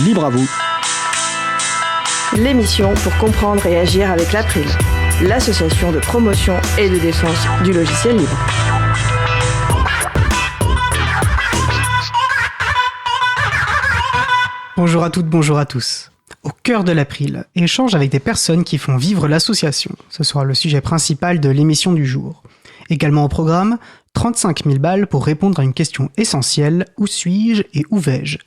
Libre à vous. L'émission pour comprendre et agir avec l'April, l'association de promotion et de défense du logiciel libre. Bonjour à toutes, bonjour à tous. Au cœur de l'April, échange avec des personnes qui font vivre l'association. Ce sera le sujet principal de l'émission du jour. Également au programme, 35 000 balles pour répondre à une question essentielle, où suis-je et où vais-je ?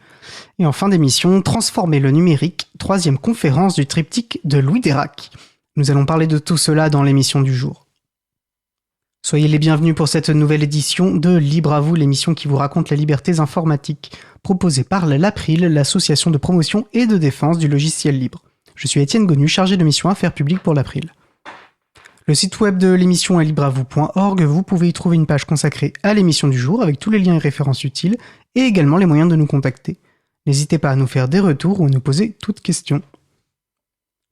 Et en fin d'émission, transformer le numérique, 3e conférence du triptyque de Louis Dérac. Nous allons parler de tout cela dans l'émission du jour. Soyez les bienvenus pour cette nouvelle édition de Libre à vous, l'émission qui vous raconte les libertés informatiques, proposée par l'April, l'association de promotion et de défense du logiciel libre. Je suis Étienne Gonu, chargé de mission Affaires publiques pour l'April. Le site web de l'émission est libreavou.org. Vous pouvez y trouver une page consacrée à l'émission du jour avec tous les liens et références utiles et également les moyens de nous contacter. N'hésitez pas à nous faire des retours ou à nous poser toutes questions.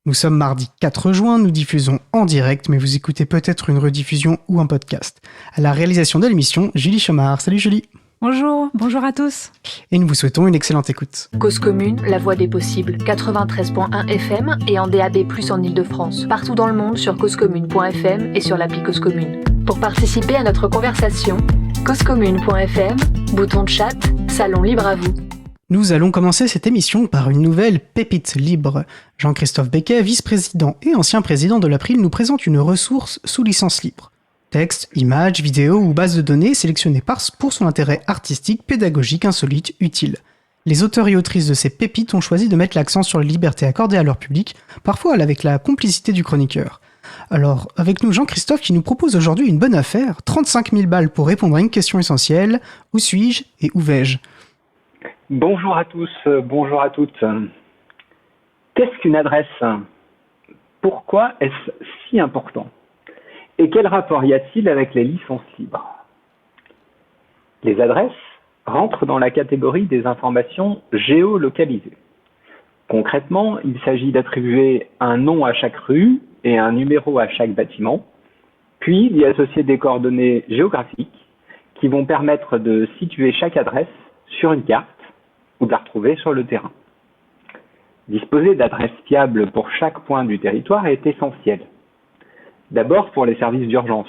Nous sommes mardi 4 juin, nous diffusons en direct, mais vous écoutez peut-être une rediffusion ou un podcast. À la réalisation de l'émission, Julie Chamard. Salut Julie. Bonjour à tous. Et nous vous souhaitons une excellente écoute. Cause commune, la voix des possibles, 93.1 FM et en DAB+, en Ile-de-France. Partout dans le monde sur causecommune.fm et sur l'appli Cause Commune. Pour participer à notre conversation, causecommune.fm, bouton de chat, salon libre à vous. Nous allons commencer cette émission par une nouvelle pépite libre. Jean-Christophe Becquet, vice-président et ancien président de l'April, nous présente une ressource sous licence libre. Texte, images, vidéos ou bases de données sélectionnées pour son intérêt artistique, pédagogique, insolite, utile. Les auteurs et autrices de ces pépites ont choisi de mettre l'accent sur les libertés accordées à leur public, parfois avec la complicité du chroniqueur. Alors, avec nous Jean-Christophe qui nous propose aujourd'hui une bonne affaire, 35 000 balles pour répondre à une question essentielle, où suis-je et où vais-je ? Bonjour à tous, bonjour à toutes. Qu'est-ce qu'une adresse ? Pourquoi est-ce si important ? Et quel rapport y a-t-il avec les licences libres ? Les adresses rentrent dans la catégorie des informations géolocalisées. Concrètement, il s'agit d'attribuer un nom à chaque rue et un numéro à chaque bâtiment, puis d'y associer des coordonnées géographiques qui vont permettre de situer chaque adresse sur une carte ou de la retrouver sur le terrain. Disposer d'adresses fiables pour chaque point du territoire est essentiel. D'abord pour les services d'urgence.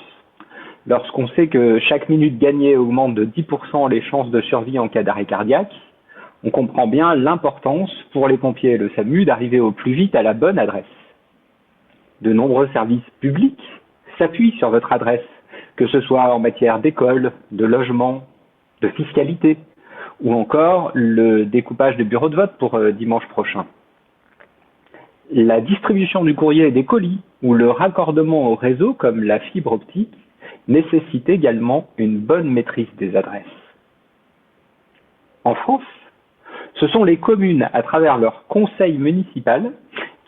Lorsqu'on sait que chaque minute gagnée augmente de 10% les chances de survie en cas d'arrêt cardiaque, on comprend bien l'importance pour les pompiers et le SAMU d'arriver au plus vite à la bonne adresse. De nombreux services publics s'appuient sur votre adresse, que ce soit en matière d'école, de logement, de fiscalité, ou encore le découpage des bureaux de vote pour dimanche prochain. La distribution du courrier et des colis ou le raccordement au réseau comme la fibre optique nécessite également une bonne maîtrise des adresses. En France, ce sont les communes à travers leur conseil municipal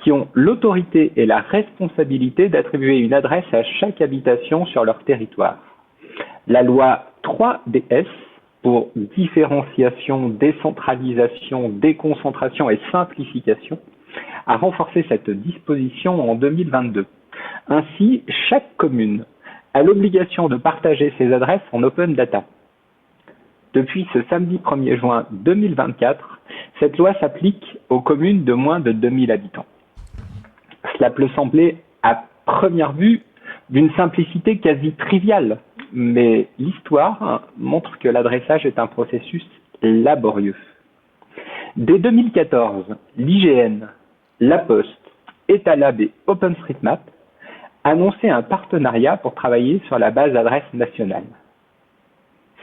qui ont l'autorité et la responsabilité d'attribuer une adresse à chaque habitation sur leur territoire. La loi 3DS pour différenciation, décentralisation, déconcentration et simplification, a renforcé cette disposition en 2022. Ainsi, chaque commune a l'obligation de partager ses adresses en open data. Depuis ce samedi 1er juin 2024, cette loi s'applique aux communes de moins de 2000 habitants. Cela peut sembler à première vue d'une simplicité quasi triviale, mais l'histoire montre que l'adressage est un processus laborieux. Dès 2014, l'IGN, La Poste, Etalab et OpenStreetMap annonçaient un partenariat pour travailler sur la base adresse nationale.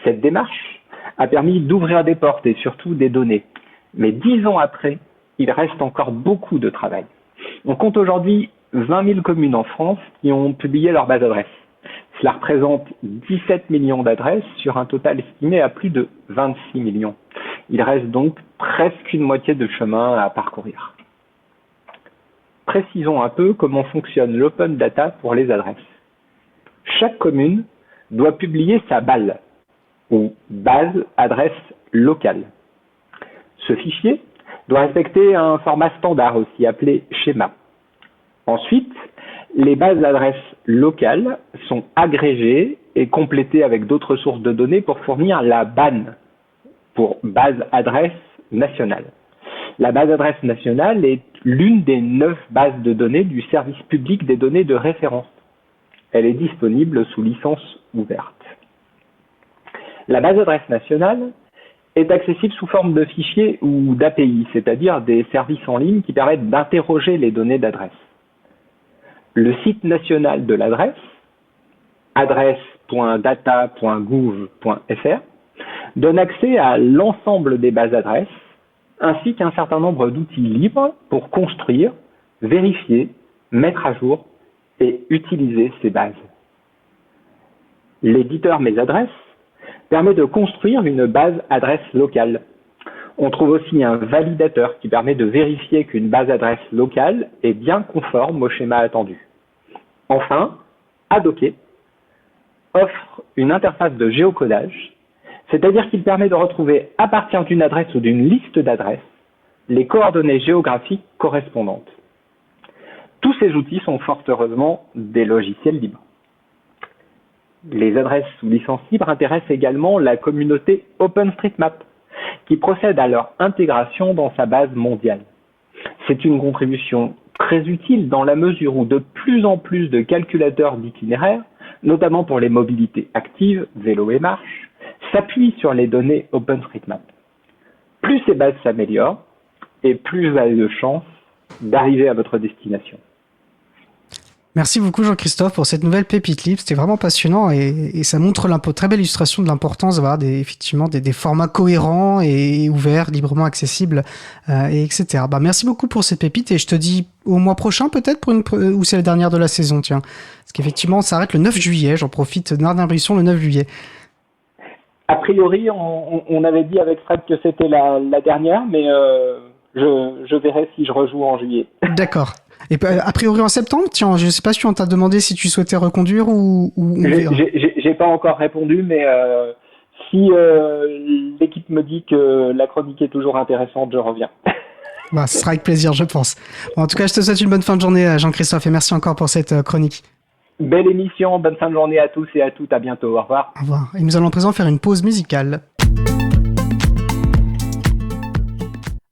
Cette démarche a permis d'ouvrir des portes et surtout des données, mais 10 ans après, il reste encore beaucoup de travail. On compte aujourd'hui 20 000 communes en France qui ont publié leur base adresse. Cela représente 17 millions d'adresses sur un total estimé à plus de 26 millions. Il reste donc presque une moitié de chemin à parcourir. Précisons un peu comment fonctionne l'open data pour les adresses. Chaque commune doit publier sa BAL, ou base adresse locale. Ce fichier doit respecter un format standard aussi appelé schéma. Ensuite, les bases d'adresses locales sont agrégées et complétées avec d'autres sources de données pour fournir la BAN, pour base adresse nationale. La base adresse nationale est l'une des 9 bases de données du service public des données de référence. Elle est disponible sous licence ouverte. La base adresse nationale est accessible sous forme de fichiers ou d'API, c'est-à-dire des services en ligne qui permettent d'interroger les données d'adresse. Le site national de l'adresse, adresse.data.gouv.fr, donne accès à l'ensemble des bases adresses, ainsi qu'un certain nombre d'outils libres pour construire, vérifier, mettre à jour et utiliser ces bases. L'éditeur Mes Adresses permet de construire une base adresse locale. On trouve aussi un validateur qui permet de vérifier qu'une base adresse locale est bien conforme au schéma attendu. Enfin, Adoquer offre une interface de géocodage, c'est-à-dire qu'il permet de retrouver à partir d'une adresse ou d'une liste d'adresses les coordonnées géographiques correspondantes. Tous ces outils sont fort heureusement des logiciels libres. Les adresses sous licence libre intéressent également la communauté OpenStreetMap, qui procède à leur intégration dans sa base mondiale. C'est une contribution très utile dans la mesure où de plus en plus de calculateurs d'itinéraires, notamment pour les mobilités actives, vélo et marche, s'appuient sur les données OpenStreetMap. Plus ces bases s'améliorent, et plus vous avez de chances d'arriver à votre destination. Merci beaucoup Jean-Christophe pour cette nouvelle pépite libre, c'était vraiment passionnant et ça montre très belle illustration de l'importance d'avoir effectivement des formats cohérents et ouverts, librement accessibles, et etc. Merci beaucoup pour cette pépite et je te dis au mois prochain peut-être ou c'est la dernière de la saison, tiens. Parce qu'effectivement ça s'arrête le 9 juillet, j'en profite, Nardin Brisson le 9 juillet. A priori, on avait dit avec Fred que c'était la dernière, mais je verrai si je rejoue en juillet. D'accord. Et a priori en septembre, tiens, je sais pas si on t'a demandé si tu souhaitais reconduire ou j'ai pas encore répondu, mais si l'équipe me dit que la chronique est toujours intéressante, je reviens. Ce sera avec plaisir, je pense. En tout cas, je te souhaite une bonne fin de journée, Jean-Christophe, et merci encore pour cette chronique. Belle émission, bonne fin de journée à tous et à toutes, à bientôt, au revoir. Au revoir. Et nous allons à présent faire une pause musicale.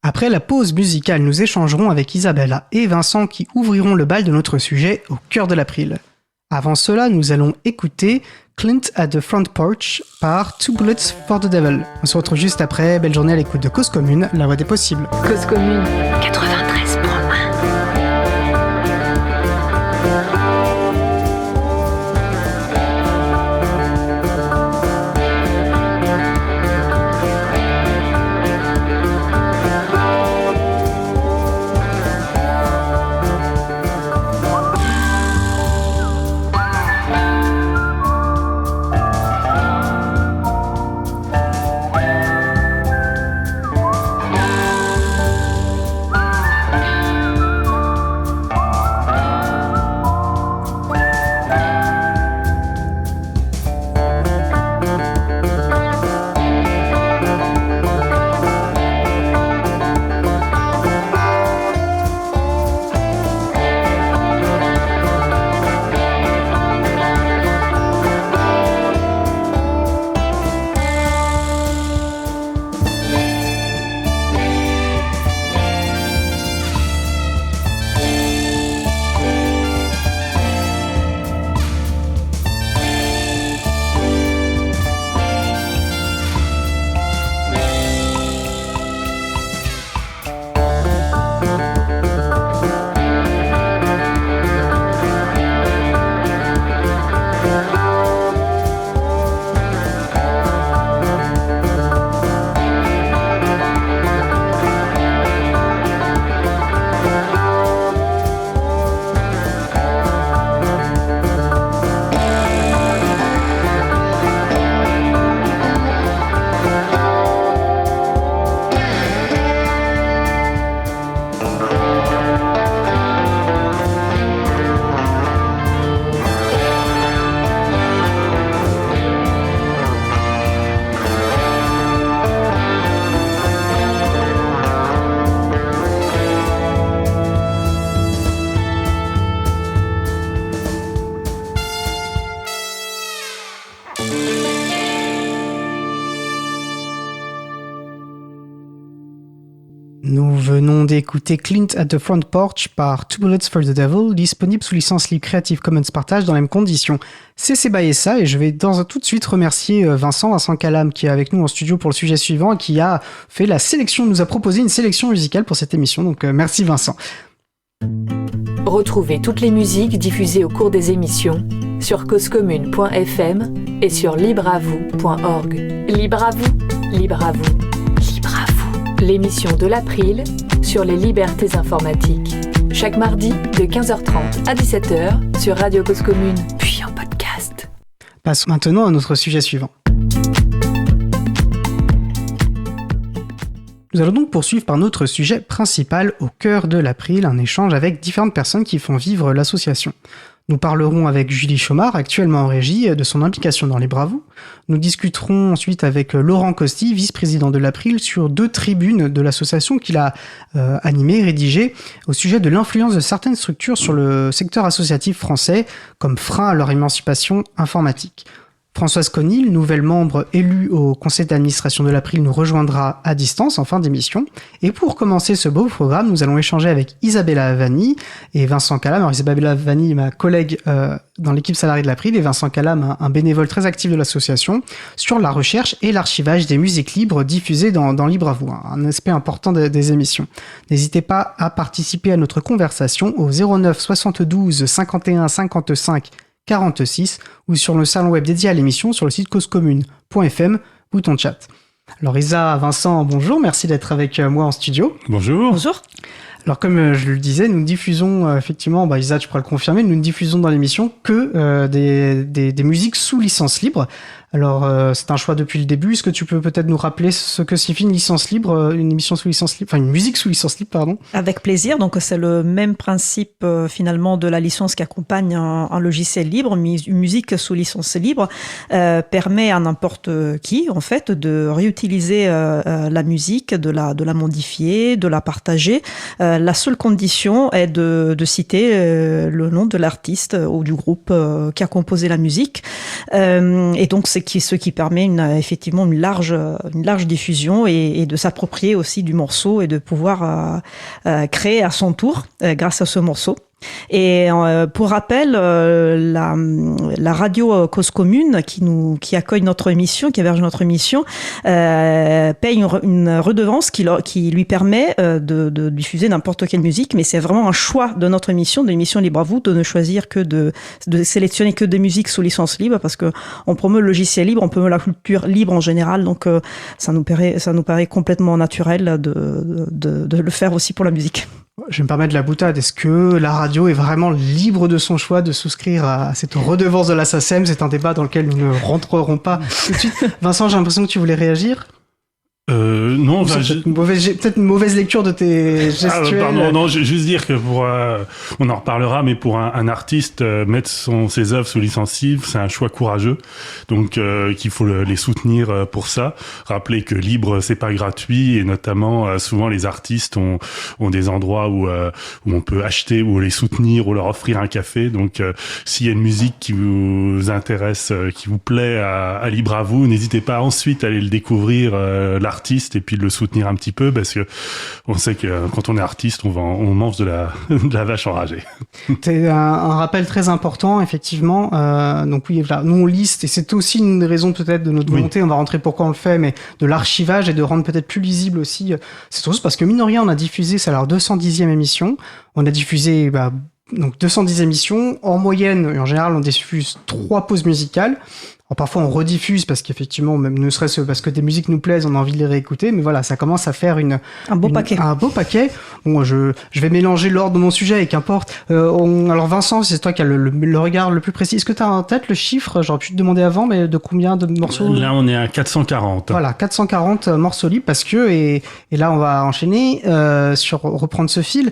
Après la pause musicale, nous échangerons avec Isabella et Vincent qui ouvriront le bal de notre sujet au cœur de l'April. Avant cela, nous allons écouter Clint at the Front Porch par Two Bullets for the Devil. On se retrouve juste après. Belle journée à l'écoute de Cause Commune, la voix des possibles. Cause Commune 93.1. Nous venons d'écouter Clint at the Front Porch par Two Bullets for the Devil, disponible sous licence libre Creative Commons Partage dans les mêmes conditions. C'est Sebaïessa et je vais tout de suite remercier Vincent Calam qui est avec nous en studio pour le sujet suivant et qui a fait nous a proposé une sélection musicale pour cette émission. Donc merci Vincent. Retrouvez toutes les musiques diffusées au cours des émissions sur causecommune.fm et sur libreavou.org. Libre à vous, libre à vous, libre à vous. L'émission de l'April sur les libertés informatiques. Chaque mardi de 15h30 à 17h sur Radio Cause Commune, puis en podcast. Passons maintenant à notre sujet suivant. Nous allons donc poursuivre par notre sujet principal au cœur de l'April, un échange avec différentes personnes qui font vivre l'association. Nous parlerons avec Julie Chaumard, actuellement en régie, de son implication dans Libre à vous. Nous discuterons ensuite avec Laurent Costi, vice-président de l'April, sur 2 tribunes de l'association qu'il a animées, rédigées, au sujet de l'influence de certaines structures sur le secteur associatif français, comme frein à leur émancipation informatique. Françoise Conil, nouvelle membre élue au conseil d'administration de l'April, nous rejoindra à distance en fin d'émission. Et pour commencer ce beau programme, nous allons échanger avec Isabella Vanni et Vincent Calam. Alors Isabella Vanni, ma collègue dans l'équipe salariée de l'April, et Vincent Calam, un bénévole très actif de l'association, sur la recherche et l'archivage des musiques libres diffusées dans Libre à vous, un aspect important des émissions. N'hésitez pas à participer à notre conversation au 09 72 51 55 46 ou sur le salon web dédié à l'émission sur le site causecommune.fm, bouton chat. Alors Isa, Vincent, bonjour, merci d'être avec moi en studio. Bonjour. Bonjour. Alors comme je le disais, nous diffusons effectivement, Isa tu pourras le confirmer, nous ne diffusons dans l'émission que des musiques sous licence libre. Alors c'est un choix depuis le début, est-ce que tu peux peut-être nous rappeler ce que signifie une licence libre, une émission sous licence libre, enfin une musique sous licence libre, pardon. Avec plaisir, donc c'est le même principe finalement de la licence qui accompagne un logiciel libre, une musique sous licence libre permet à n'importe qui en fait de réutiliser la musique, de la modifier, de la partager. La seule condition est de citer le nom de l'artiste ou du groupe qui a composé la musique. Et donc c'est ce qui permet effectivement une large diffusion et de s'approprier aussi du morceau et de pouvoir créer à son tour grâce à ce morceau. Et pour rappel, la radio Cause Commune qui accueille notre émission, qui héberge notre émission, paye une redevance qui lui permet de diffuser n'importe quelle musique, mais c'est vraiment un choix de notre émission, de l'émission Libre à vous, de ne choisir que de sélectionner que des musiques sous licence libre, parce que on promeut le logiciel libre, on promeut la culture libre en général, donc ça nous paraît complètement naturel de le faire aussi pour la musique. Je vais me permettre de la boutade. Est-ce que la radio est vraiment libre de son choix de souscrire à cette redevance de la SACEM ? C'est un débat dans lequel nous ne rentrerons pas tout de suite. Vincent, j'ai l'impression que tu voulais réagir. Non, peut-être une mauvaise lecture de tes gestuels. Pardon, non, je vais juste dire que on en reparlera, mais pour un artiste, mettre ses œuvres sous licence libre, c'est un choix courageux. Donc, qu'il faut les soutenir pour ça. Rappeler que libre, c'est pas gratuit, et notamment, souvent les artistes ont des endroits où on peut acheter ou les soutenir ou leur offrir un café. Donc, s'il y a une musique qui vous intéresse, qui vous plaît à Libre à vous, n'hésitez pas ensuite à aller le découvrir, l'artiste, et puis de le soutenir un petit peu, parce que on sait que quand on est artiste, on mange de la vache enragée. C'est un rappel très important, effectivement. Donc oui, là, nous on liste, et c'est aussi une raison peut-être de notre volonté, on va rentrer pourquoi on le fait, mais de l'archivage et de rendre peut-être plus lisible aussi. C'est surtout parce que mine de rien, on a diffusé, c'est leur 210e émission, on a diffusé donc 210 émissions, en moyenne, et en général on diffuse 3 pauses musicales. Alors parfois on rediffuse parce qu'effectivement, même ne serait-ce parce que des musiques nous plaisent, on a envie de les réécouter, mais voilà, ça commence à faire un beau paquet. Bon, je vais mélanger l'ordre de mon sujet et qu'importe. Alors Vincent, c'est toi qui as le regard le plus précis. Est-ce que tu as en tête le chiffre ? J'aurais pu te demander avant, mais de combien de morceaux ? Là, on est à 440. Voilà, 440 morceaux libres, parce que, et là on va enchaîner reprendre ce fil.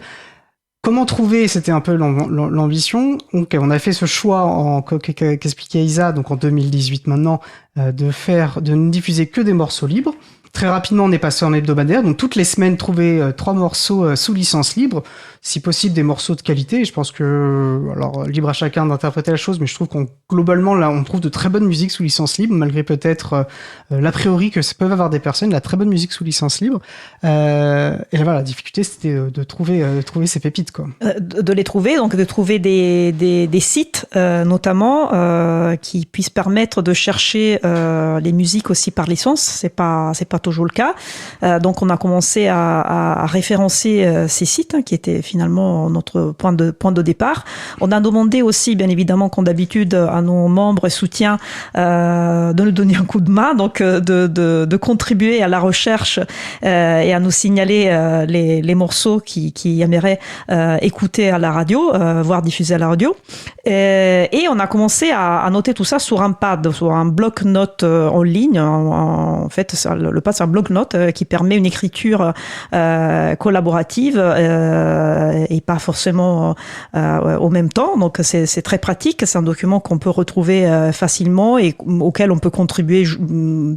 Comment trouver, c'était un peu l'ambition. Donc, on a fait ce choix qu'expliquait Isa, donc en 2018 maintenant, de ne diffuser que des morceaux libres. très rapidement, on est passé en hebdomadaire. Donc, toutes les semaines, trouver 3 morceaux sous licence libre. Si possible, des morceaux de qualité. Je pense que, alors, libre à chacun d'interpréter la chose, mais je trouve globalement, là, on trouve de très bonne musique sous licence libre, malgré peut-être l'a priori que ça peut avoir des personnes, la très bonne musique sous licence libre. Et voilà, la difficulté, c'était de trouver ces pépites, quoi. De les trouver, donc de trouver des sites, notamment, qui puissent permettre de chercher les musiques aussi par licence. C'est pas toujours le cas. Donc, on a commencé à référencer ces sites, qui étaient finalement notre point de départ. On a demandé aussi, bien évidemment, comme d'habitude, à nos membres et soutiens de nous donner un coup de main, donc de contribuer à la recherche et à nous signaler les morceaux qui aimeraient écouter à la radio, voire diffuser à la radio. Et on a commencé à noter tout ça sur un pad, sur un bloc-notes en ligne. En fait, le pad, c'est un bloc-notes qui permet une écriture collaborative et pas forcément au même temps. Donc, c'est très pratique. C'est un document qu'on peut retrouver facilement et auquel on peut contribuer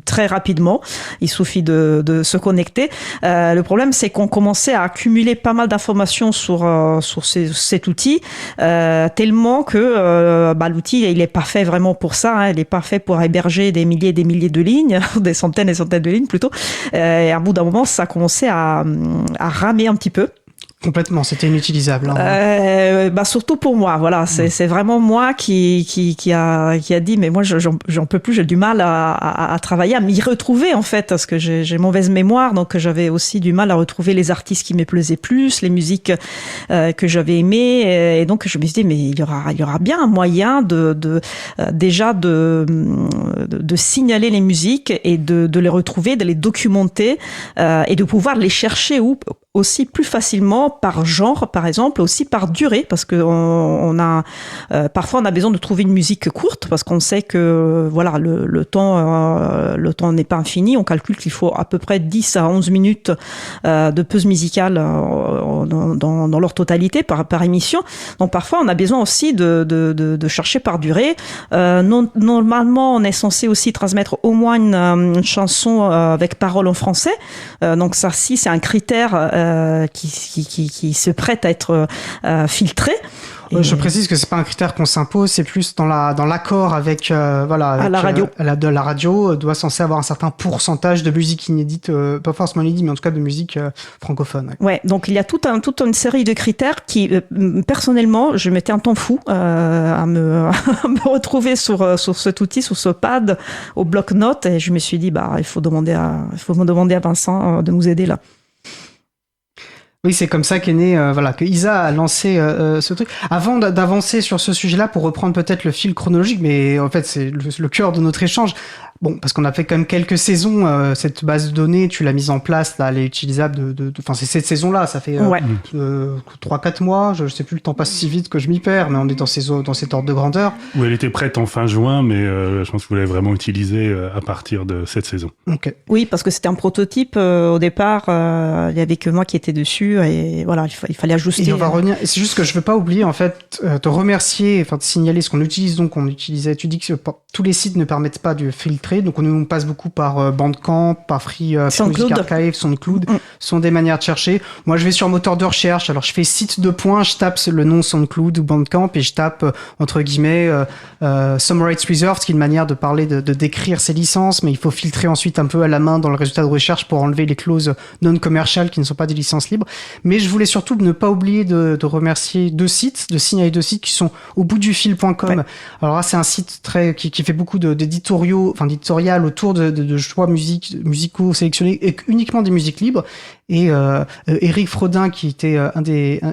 très rapidement. Il suffit de se connecter. Le problème, c'est qu'on commençait à accumuler pas mal d'informations sur cet outil, tellement que l'outil, il est pas fait vraiment pour ça. Hein. Il est pas fait pour héberger des milliers et des milliers de lignes, des centaines et centaines de lignes plutôt. Et à bout d'un moment, ça a commencé à ramer un petit peu. Complètement, c'était inutilisable. Surtout pour moi, voilà, c'est vraiment moi qui a dit, mais moi j'en peux plus, j'ai du mal à travailler, à m'y retrouver en fait, parce que j'ai mauvaise mémoire, donc j'avais aussi du mal à retrouver les artistes qui me plaisaient plus, les musiques que j'avais aimées, et donc je me suis dit, mais il y aura bien un moyen déjà de signaler les musiques et de les retrouver, de les documenter et de pouvoir les chercher aussi plus facilement par genre, par exemple, aussi par durée, parce que parfois on a besoin de trouver une musique courte, parce qu'on sait que voilà, le temps n'est pas infini. On calcule qu'il faut à peu près 10 à 11 minutes de pause musicale dans leur totalité par émission. Donc parfois on a besoin aussi de chercher par durée. Normalement, on est censé aussi transmettre au moins une chanson avec paroles en français. Donc ça, si c'est un critère qui se prête à être filtré. Je précise que c'est pas un critère qu'on s'impose, c'est plus dans l'accord avec la radio. De la radio doit censé avoir un certain pourcentage de musique inédite, pas forcément inédite, mais en tout cas de musique francophone. Ouais, donc il y a toute une série de critères qui, personnellement, je mettais un temps fou à me retrouver sur cet outil, sur ce pad, au bloc-notes, et je me suis dit, il faut me demander à Vincent de nous aider là. Oui, c'est comme ça qu'est né, que Isa a lancé ce truc. Avant d'avancer sur ce sujet-là, pour reprendre peut-être le fil chronologique, mais en fait c'est le cœur de notre échange. Bon, parce qu'on a fait quand même quelques saisons, cette base de données, tu l'as mise en place, là, elle est utilisable enfin, c'est cette saison-là, ça fait 3-4 mois, je sais plus, le temps passe si vite que je m'y perds, mais on est dans cet ordre de grandeur. Oui, elle était prête en fin juin, mais je pense que vous l'avez vraiment utilisée à partir de cette saison. Okay. Oui, parce que c'était un prototype, au départ, il y avait que moi qui étais dessus, et voilà, il fallait ajuster. Et on va revenir, c'est juste que je veux pas oublier, en fait, te remercier, enfin, de signaler ce qu'on utilise, donc on utilisait, tu dis que tous les sites ne permettent pas de filtrer, donc on passe beaucoup par Bandcamp, par Free Music Archive, SoundCloud, sont des manières de chercher. Moi, je vais sur moteur de recherche, alors je fais site de points, je tape le nom SoundCloud ou Bandcamp et je tape entre guillemets Some Rights Reserved, qui est une manière de parler, de décrire ces licences, mais il faut filtrer ensuite un peu à la main dans le résultat de recherche pour enlever les clauses non commerciales qui ne sont pas des licences libres. Mais je voulais surtout ne pas oublier de remercier de signaler 2 sites qui sont au bout du fil.com. Ouais. Alors là, c'est un site qui fait beaucoup d'éditorial autour de choix musicaux sélectionnés et uniquement des musiques libres. Et Eric Frodin, qui était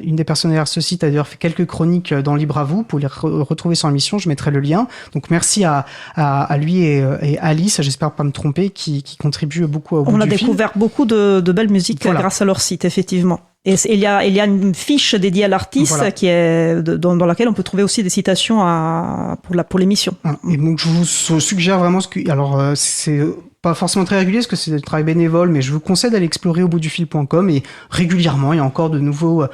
une des personnes derrière ce site, a d'ailleurs fait quelques chroniques dans Libre à vous. Vous pouvez les retrouver sur l'émission, je mettrai le lien. Donc merci à lui et Alice, j'espère pas me tromper, qui contribuent beaucoup au bout du fil. On a découvert beaucoup de belles musiques grâce à leur site, effectivement. Et il y a une fiche dédiée à l'artiste qui est dans laquelle on peut trouver aussi des citations pour l'émission. Et donc je vous suggère vraiment c'est pas forcément très régulier parce que c'est du travail bénévole, mais je vous conseille d'aller explorer auboutdufil.com et régulièrement il y a encore de nouveaux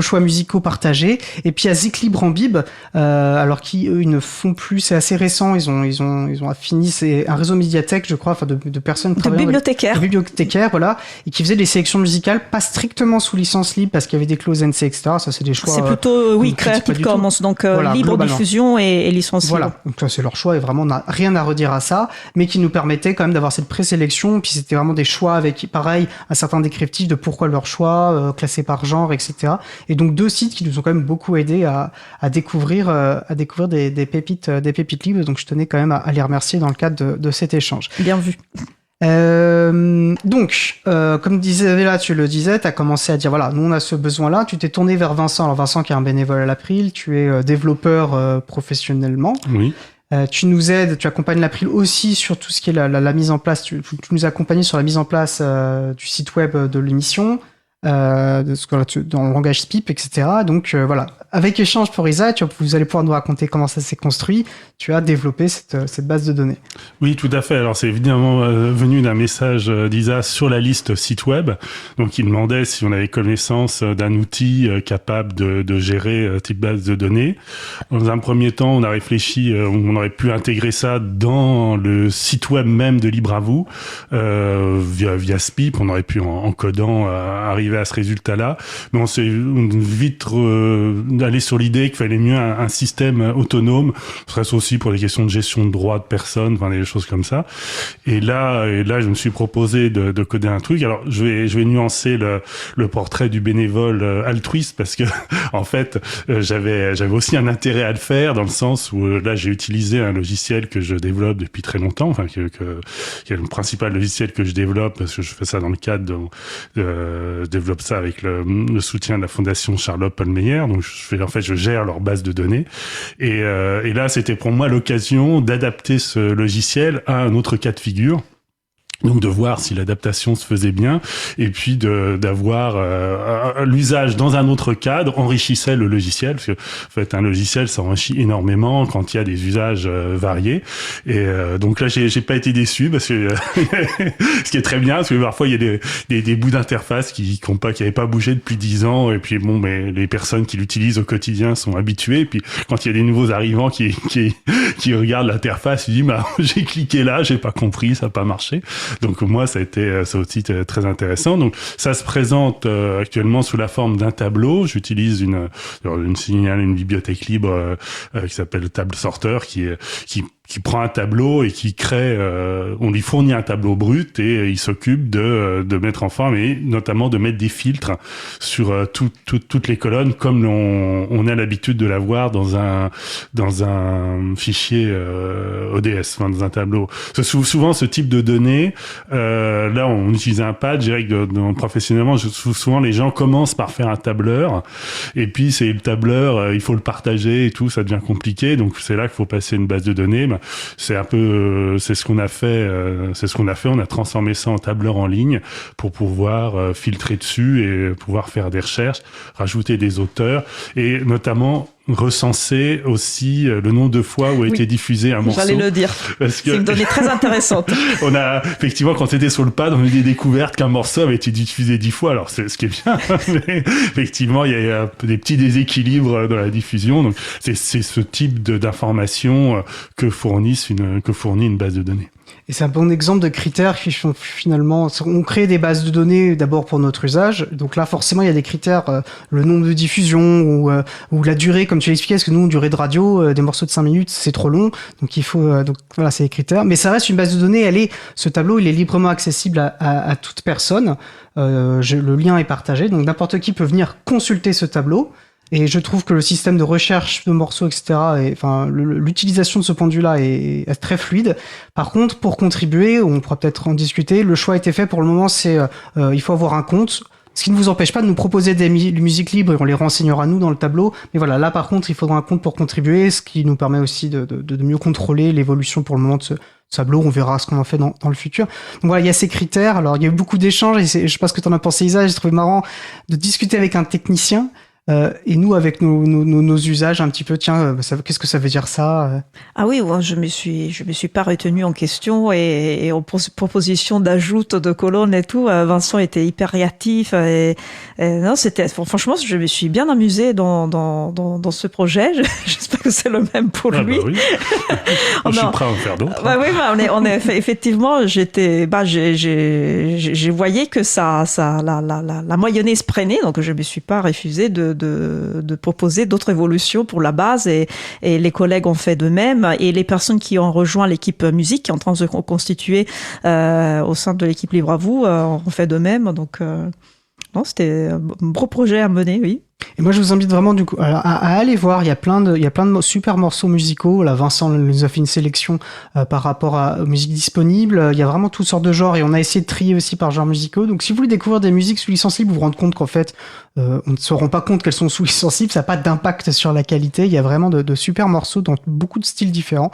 choix musicaux partagés. Et puis il y a Zik Libre en Bib, alors qui eux ils ne font plus, c'est assez récent, ils ont fini, c'est un réseau médiathèque je crois, enfin de personnes travaillant de bibliothécaires, voilà, et qui faisaient des sélections musicales pas strictement sous licence libre parce qu'il y avait des clauses NC, etc. Ça c'est des choix. C'est plutôt Creative Commons, donc voilà, libre globalement. diffusion et licence libre. Voilà, donc ça c'est leur choix et vraiment on n'a rien à redire à ça, mais qui nous permettait quand même d'avoir cette présélection, puis c'était vraiment des choix avec, pareil, un certain descriptif de pourquoi leur choix, classé par genre, etc. Et donc 2 sites qui nous ont quand même beaucoup aidé à découvrir des pépites libres, donc je tenais quand même à les remercier dans le cadre de cet échange. Bien vu. Donc, comme disait là, tu le disais, tu as commencé à dire voilà, nous on a ce besoin-là, tu t'es tourné vers Vincent. Alors Vincent qui est un bénévole à l'April, tu es développeur professionnellement. Oui. Tu nous aides, tu accompagnes l'April aussi sur tout ce qui est la mise en place, tu nous accompagnes sur la mise en place du site web de l'émission, dans le langage SPIP, etc. Donc voilà, avec Échange pour Isa, vous allez pouvoir nous raconter comment ça s'est construit. Tu as développé cette base de données. Oui, tout à fait. Alors c'est évidemment venu d'un message d'Isa sur la liste site web. Donc il demandait si on avait connaissance d'un outil capable de gérer type base de données. Dans un premier temps, on a réfléchi, on aurait pu intégrer ça dans le site web même de Libre à vous, via SPIP. On aurait pu en codant arriver à ce résultat-là. Mais on s'est vite allé sur l'idée qu'il fallait mieux un système autonome, serait-ce aussi pour des questions de gestion de droits de personnes, enfin des choses comme ça. Et là, je me suis proposé de coder un truc. Alors, je vais nuancer le portrait du bénévole altruiste parce que, en fait, j'avais aussi un intérêt à le faire dans le sens où là, j'ai utilisé un logiciel que je développe depuis très longtemps, enfin, qui est le principal logiciel que je développe parce que je fais ça dans le cadre je développe ça avec le soutien de la fondation Charlotte Paul-Meyer. Donc, je gère leur base de données. Et là, c'était pour moi l'occasion d'adapter ce logiciel à un autre cas de figure. Donc de voir si l'adaptation se faisait bien et puis d'avoir l'usage dans un autre cadre enrichissait le logiciel parce que en fait un logiciel s'enrichit énormément quand il y a des usages variés et donc là j'ai pas été déçu parce que ce qui est très bien parce que parfois il y a des bouts d'interface qui avaient pas bougé depuis 10 ans et puis bon mais les personnes qui l'utilisent au quotidien sont habituées et puis quand il y a des nouveaux arrivants qui regardent l'interface ils disent bah j'ai cliqué là j'ai pas compris ça a pas marché. Donc moi, ça aussi très intéressant. Donc ça se présente actuellement sous la forme d'un tableau. J'utilise une bibliothèque libre qui s'appelle Table Sorter, qui prend un tableau et qui crée, on lui fournit un tableau brut et il s'occupe de mettre en forme et notamment de mettre des filtres sur toutes les colonnes comme on a l'habitude de l'avoir dans un fichier ODS, enfin, dans un tableau. Souvent ce type de données, là on utilise un pad, je dirais que professionnellement, souvent les gens commencent par faire un tableur et puis c'est le tableur, il faut le partager et tout, ça devient compliqué, donc c'est là qu'il faut passer une base de données. C'est un peu, c'est ce qu'on a fait. On a transformé ça en tableur en ligne pour pouvoir filtrer dessus et pouvoir faire des recherches, rajouter des auteurs et notamment recenser aussi le nombre de fois où a été diffusé un morceau. J'allais le dire. Parce que c'est une donnée très intéressante. On a, effectivement, quand c'était sur le pad, on a eu des découvertes qu'un morceau avait été diffusé 10 fois. Alors, c'est ce qui est bien. Mais effectivement, il y a des petits déséquilibres dans la diffusion. Donc, c'est ce type d'information que fournit une base de données. Et c'est un bon exemple de critères qui sont finalement... On crée des bases de données d'abord pour notre usage. Donc là, forcément, il y a des critères, le nombre de diffusions ou la durée, comme tu l'expliquais, parce que nous, une durée de radio, des morceaux de 5 minutes, c'est trop long. Donc il faut... donc voilà, c'est les critères. Mais ça reste une base de données. Ce tableau, il est librement accessible à toute personne. Le lien est partagé. Donc n'importe qui peut venir consulter ce tableau. Et je trouve que le système de recherche de morceaux, etc., l'utilisation de ce point de vue-là est très fluide. Par contre, pour contribuer, on pourra peut-être en discuter, le choix a été fait pour le moment, c'est il faut avoir un compte. Ce qui ne vous empêche pas de nous proposer des musiques libres et on les renseignera nous dans le tableau. Mais voilà, là par contre, il faudra un compte pour contribuer, ce qui nous permet aussi de mieux contrôler l'évolution pour le moment de ce tableau. On verra ce qu'on en fait dans le futur. Donc voilà, il y a ces critères. Alors il y a eu beaucoup d'échanges et je sais pas ce que tu en as pensé, Isa. J'ai trouvé marrant de discuter avec un technicien. Et nous, avec nos usages, un petit peu, tiens, qu'est-ce que ça veut dire ça? Ah oui, je me suis pas retenue en question et en proposition d'ajout de colonnes et tout. Vincent était hyper réactif et non, franchement, je me suis bien amusée dans ce projet. J'espère que c'est le même pour lui. Bah oui. Je suis prêt à en faire d'autres. Bah oui, on est effectivement, j'ai voyé que la mayonnaise prenait, donc je me suis pas refusée de proposer d'autres évolutions pour la base et les collègues ont fait de même et les personnes qui ont rejoint l'équipe musique qui est en train de se constituer au sein de l'équipe Libre à vous ont fait de même. Donc non, c'était un gros projet à mener, oui. Et moi, je vous invite vraiment du coup à aller voir. Il y a plein de super morceaux musicaux. Là, Vincent nous a fait une sélection par rapport aux musiques disponibles. Il y a vraiment toutes sortes de genres et on a essayé de trier aussi par genres musicaux. Donc, si vous voulez découvrir des musiques sous licence libre, vous vous rendez compte qu'en fait, on ne se rend pas compte qu'elles sont sous licence libre. Ça n'a pas d'impact sur la qualité. Il y a vraiment de super morceaux dans beaucoup de styles différents.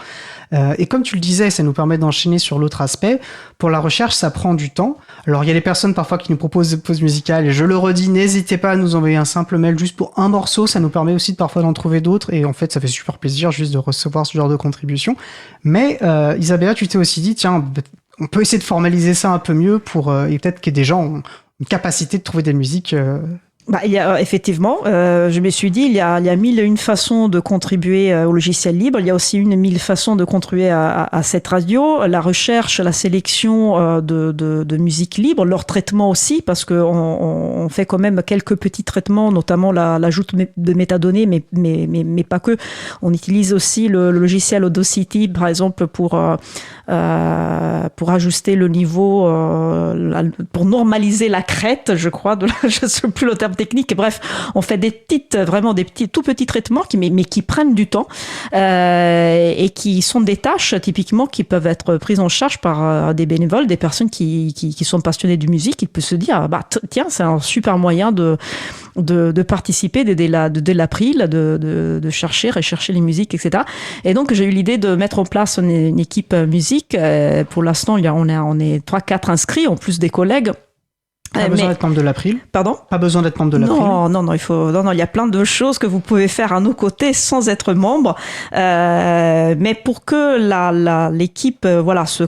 Et comme tu le disais, ça nous permet d'enchaîner sur l'autre aspect. Pour la recherche, ça prend du temps. Alors, il y a des personnes parfois qui nous proposent des pauses musicales. Et je le redis, n'hésitez pas à nous envoyer un simple mail juste pour un morceau. Ça nous permet aussi de parfois d'en trouver d'autres. Et en fait, ça fait super plaisir juste de recevoir ce genre de contribution. Mais Isabella, tu t'es aussi dit, tiens, on peut essayer de formaliser ça un peu mieux pour et peut-être que des gens ont une capacité de trouver des musiques. Il y a effectivement, je me suis dit, il y a 1001 façons de contribuer au logiciel libre. Il y a aussi 1000 façons de contribuer à cette radio. La recherche, la sélection de musique libre, leur traitement aussi, parce que on fait quand même quelques petits traitements, notamment l'ajout de métadonnées, mais pas que. On utilise aussi le logiciel Audacity, par exemple, pour ajuster le niveau, pour normaliser la crête, je crois, je ne sais plus le terme technique. Bref, on fait vraiment des tout petits traitements mais qui prennent du temps et qui sont des tâches typiquement qui peuvent être prises en charge par des bénévoles, des personnes qui sont passionnées de musique, qui peuvent se dire tiens, c'est un super moyen de participer, d'aider l'April, de rechercher les musiques, etc. Et donc j'ai eu l'idée de mettre en place une équipe musique. Pour l'instant, on est 3-4 inscrits en plus des collègues. Pas besoin d'être membre de l'April. Pardon ? Pas besoin d'être membre de l'April. Non, il y a plein de choses que vous pouvez faire à nos côtés sans être membre. Mais pour que l'équipe, se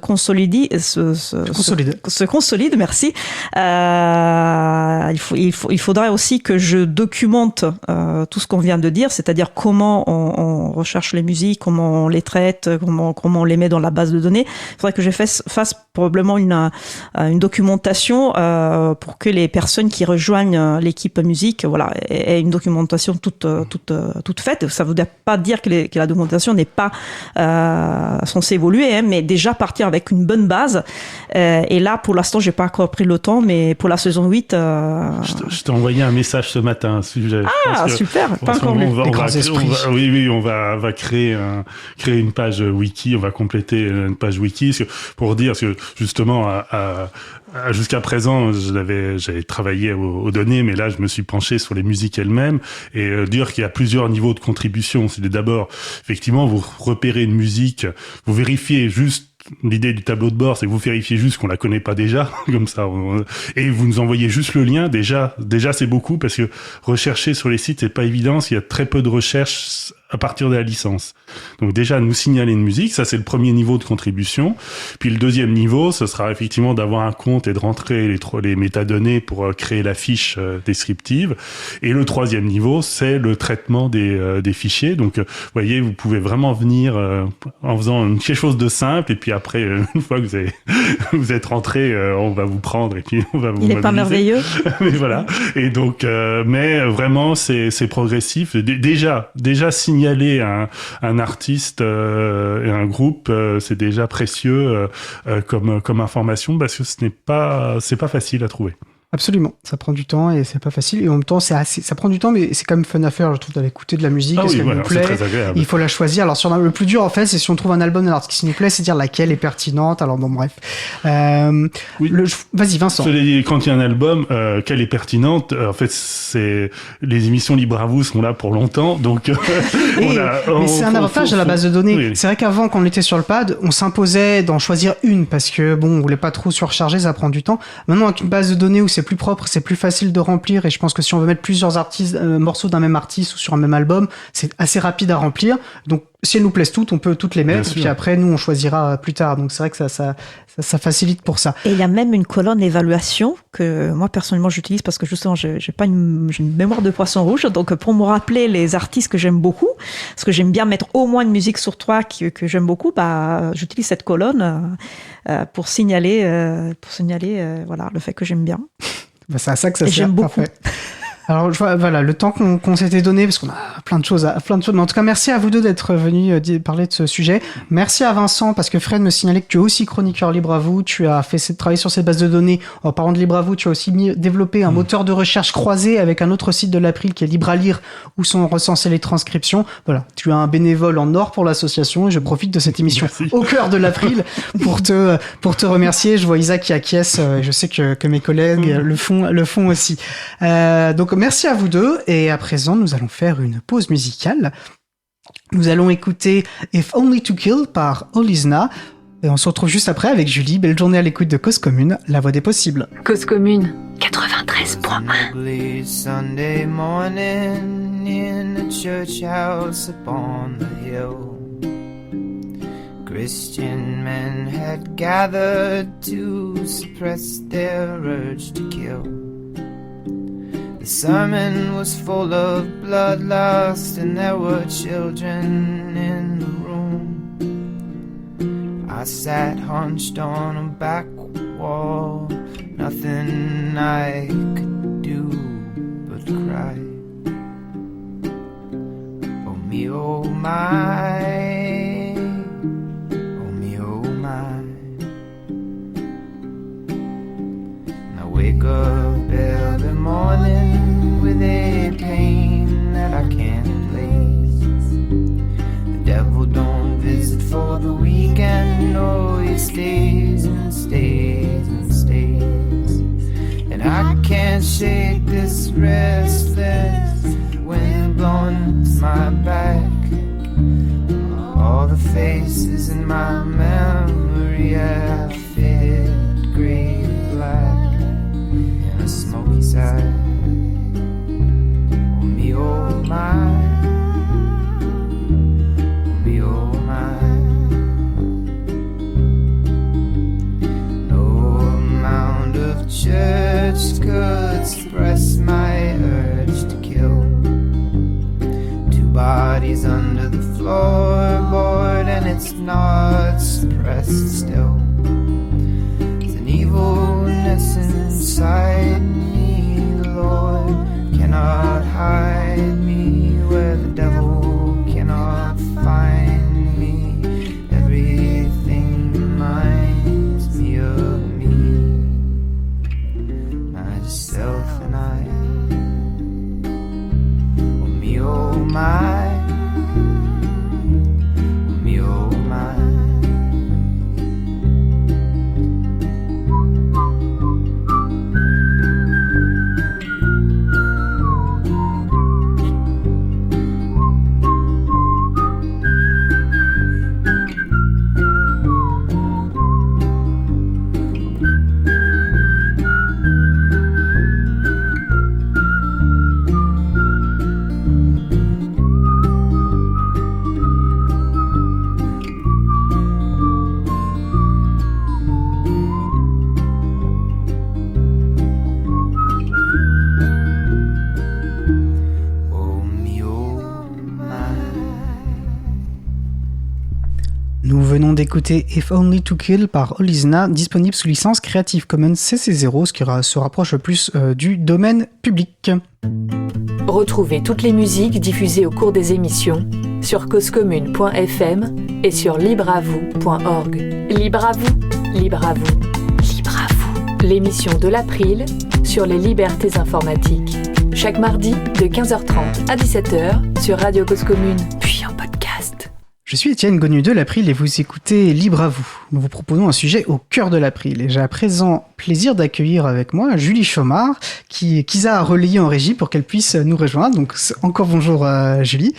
consolide, merci. Il faudrait aussi que je documente tout ce qu'on vient de dire, c'est-à-dire comment on recherche les musiques, comment on les traite, comment on les met dans la base de données. Il faudrait que je fasse probablement une documentation pour que les personnes qui rejoignent l'équipe musique, aient une documentation toute faite. Ça ne veut pas dire que la documentation n'est pas censée évoluer, mais déjà partir avec une bonne base. Et là, pour l'instant, j'ai pas encore pris le temps, mais pour la saison 8... Je t'ai envoyé un message ce matin à ce sujet. Ah, super, pas encore lu. On va créer une page wiki, on va compléter une page wiki pour dire que justement, jusqu'à présent, j'avais travaillé aux données, mais là, je me suis penché sur les musiques elles-mêmes et dire qu'il y a plusieurs niveaux de contribution. C'est d'abord, effectivement, vous repérez une musique, vous vérifiez juste. L'idée du tableau de bord, c'est que vous vérifiez juste qu'on la connaît pas déjà, comme ça, et vous nous envoyez juste le lien. Déjà, c'est beaucoup parce que rechercher sur les sites, c'est pas évident. Il y a très peu de recherches à partir de la licence. Donc déjà, nous signaler une musique, ça c'est le premier niveau de contribution. Puis le deuxième niveau, ce sera effectivement d'avoir un compte et de rentrer les métadonnées pour créer la fiche descriptive. Et le troisième niveau, c'est le traitement des fichiers. Donc, vous voyez, vous pouvez vraiment venir en faisant quelque chose de simple, et puis après, une fois que vous êtes rentré, on va vous prendre et puis on va vous mobiliser. Il est pas merveilleux. Mais voilà. Et donc, mais vraiment, c'est progressif. Déjà signaler un artiste et un groupe, c'est déjà précieux comme information parce que c'est pas facile à trouver. Absolument, ça prend du temps et c'est pas facile. Et en même temps, ça prend du temps, mais c'est quand même fun à faire, je trouve, d'aller écouter de la musique. Est-ce qu'elle nous plaît ? C'est très agréable. Il faut la choisir. Alors, le plus dur, en fait, c'est si on trouve un album d'un artiste qui nous plaît, c'est dire laquelle est pertinente. Alors, bon, bref. Oui. Vas-y, Vincent. Quand il y a un album, quelle est pertinente, en fait, c'est les émissions Libre à vous sont là pour longtemps, donc. Mais c'est un avantage à la base de données. Oui. C'est vrai qu'avant, quand on était sur le pad, on s'imposait d'en choisir une parce que bon, on voulait pas trop surcharger, ça prend du temps. Maintenant, avec une base de données où c'est plus propre, c'est plus facile de remplir, et je pense que si on veut mettre plusieurs morceaux d'un même artiste ou sur un même album, c'est assez rapide à remplir. Donc si elles nous plaisent toutes, on peut toutes les mettre, et puis après nous on choisira plus tard. Donc c'est vrai que ça facilite pour ça. Et il y a même une colonne évaluation que moi personnellement j'utilise parce que justement j'ai une mémoire de poisson rouge, donc pour me rappeler les artistes que j'aime beaucoup, parce que j'aime bien mettre au moins une musique sur 3 que j'aime beaucoup, j'utilise cette colonne pour signaler voilà le fait que j'aime bien. C'est à ça que ça sert. J'aime beaucoup. Parfait. Alors voilà, le temps qu'on s'était donné, parce qu'on a plein de choses. Mais en tout cas, merci à vous deux d'être venus parler de ce sujet. Merci à Vincent, parce que Fred me signalait que tu es aussi chroniqueur Libre à vous. Tu as travaillé sur cette base de données. En parlant de Libre à vous, tu as aussi développé un moteur de recherche croisé avec un autre site de l'April qui est Libre à lire, où sont recensées les transcriptions. Voilà, tu es un bénévole en or pour l'association, et je profite de cette émission au cœur de l'April pour te remercier. Je vois Isa qui acquiesce, et je sais que mes collègues le font aussi. Donc merci à vous deux, et à présent nous allons faire une pause musicale. Nous allons écouter If Only to Kill par Olizna, et on se retrouve juste après avec Julie. Belle journée à l'écoute de Cause Commune, la voix des possibles. Cause Commune 93.1. Sunday morning in the church house upon the hill, Christian men had gathered to suppress their urge to kill. The sermon was full of bloodlust, and there were children in the room. I sat hunched on a back wall, nothing I could do but cry. Oh me, oh my, oh me, oh my. And I wake up every morning with a pain that I can't place. The devil don't visit for the weekend, no, he stays and stays and stays. And I can't shake this restless wind blowing to my back. All the faces in my memory have faded gray and black in a smoky side. Oh my, oh my. No amount of church could suppress my urge to kill. Two bodies under the floorboard, and it's not suppressed still. There's an evilness inside me, the Lord cannot hide me where the devil cannot find me. Everything reminds me of me, myself and I. Oh me, oh my, oh me, oh my. Nous venons d'écouter If Only to Kill par Olizna, disponible sous licence Creative Commons CC0, ce qui se rapproche le plus du domaine public. Retrouvez toutes les musiques diffusées au cours des émissions sur causecommune.fm et sur libreavou.org. Libre à vous, libre à vous, libre à vous. L'émission de l'April sur les libertés informatiques. Chaque mardi de 15h30 à 17h sur Radio Cause Commune, puis en podcast. Je suis Étienne Gonu de l'April et vous écoutez Libre à vous. Nous vous proposons un sujet au cœur de l'April. Et j'ai à présent plaisir d'accueillir avec moi Julie Chaumard, qu'Isa a relayé en régie pour qu'elle puisse nous rejoindre. Donc encore bonjour Julie.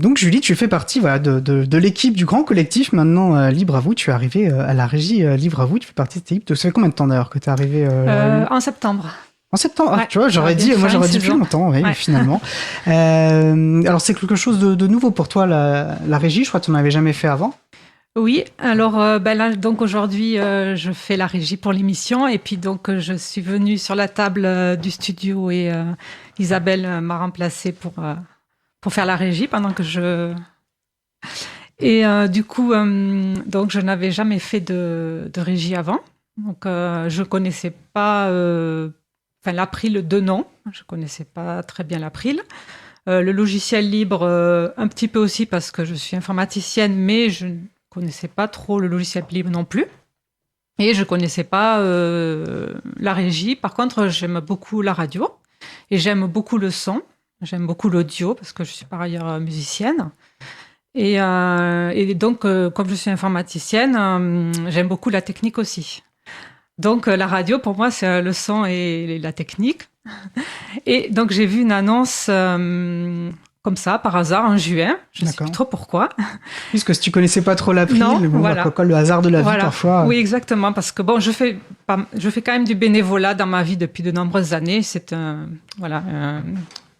Donc Julie, tu fais partie de l'équipe du grand collectif maintenant Libre à vous. Tu es arrivée à la régie Libre à vous. Tu fais partie de cette équipe. Ça fait combien de temps d'ailleurs que tu es arrivée En septembre. En septembre, Ouais, tu vois, j'aurais dit plus longtemps, oui, finalement. Alors c'est quelque chose de nouveau pour toi la régie. Je crois que tu n'en avais jamais fait avant. Oui, alors là, donc aujourd'hui, je fais la régie pour l'émission et puis donc je suis venue sur la table du studio et Isabelle m'a remplacée pour faire la régie pendant que je... Et du coup, donc je n'avais jamais fait de régie avant, donc je connaissais pas, l'April de nom, je connaissais pas très bien l'April. Le logiciel libre, un petit peu aussi parce que je suis informaticienne, mais je connaissais pas trop le logiciel libre non plus. Et je connaissais pas la régie. Par contre, j'aime beaucoup la radio et j'aime beaucoup le son. J'aime beaucoup l'audio parce que je suis par ailleurs musicienne. Et donc, comme je suis informaticienne, j'aime beaucoup la technique aussi. Donc, la radio, pour moi, c'est le son et la technique. Et donc, j'ai vu une annonce comme ça, par hasard, en juin. Je ne sais plus trop pourquoi. Puisque si tu connaissais pas trop l'April, voilà. Le hasard de la vie parfois. Oui, exactement, parce que bon, je fais quand même du bénévolat dans ma vie depuis de nombreuses années. C'est un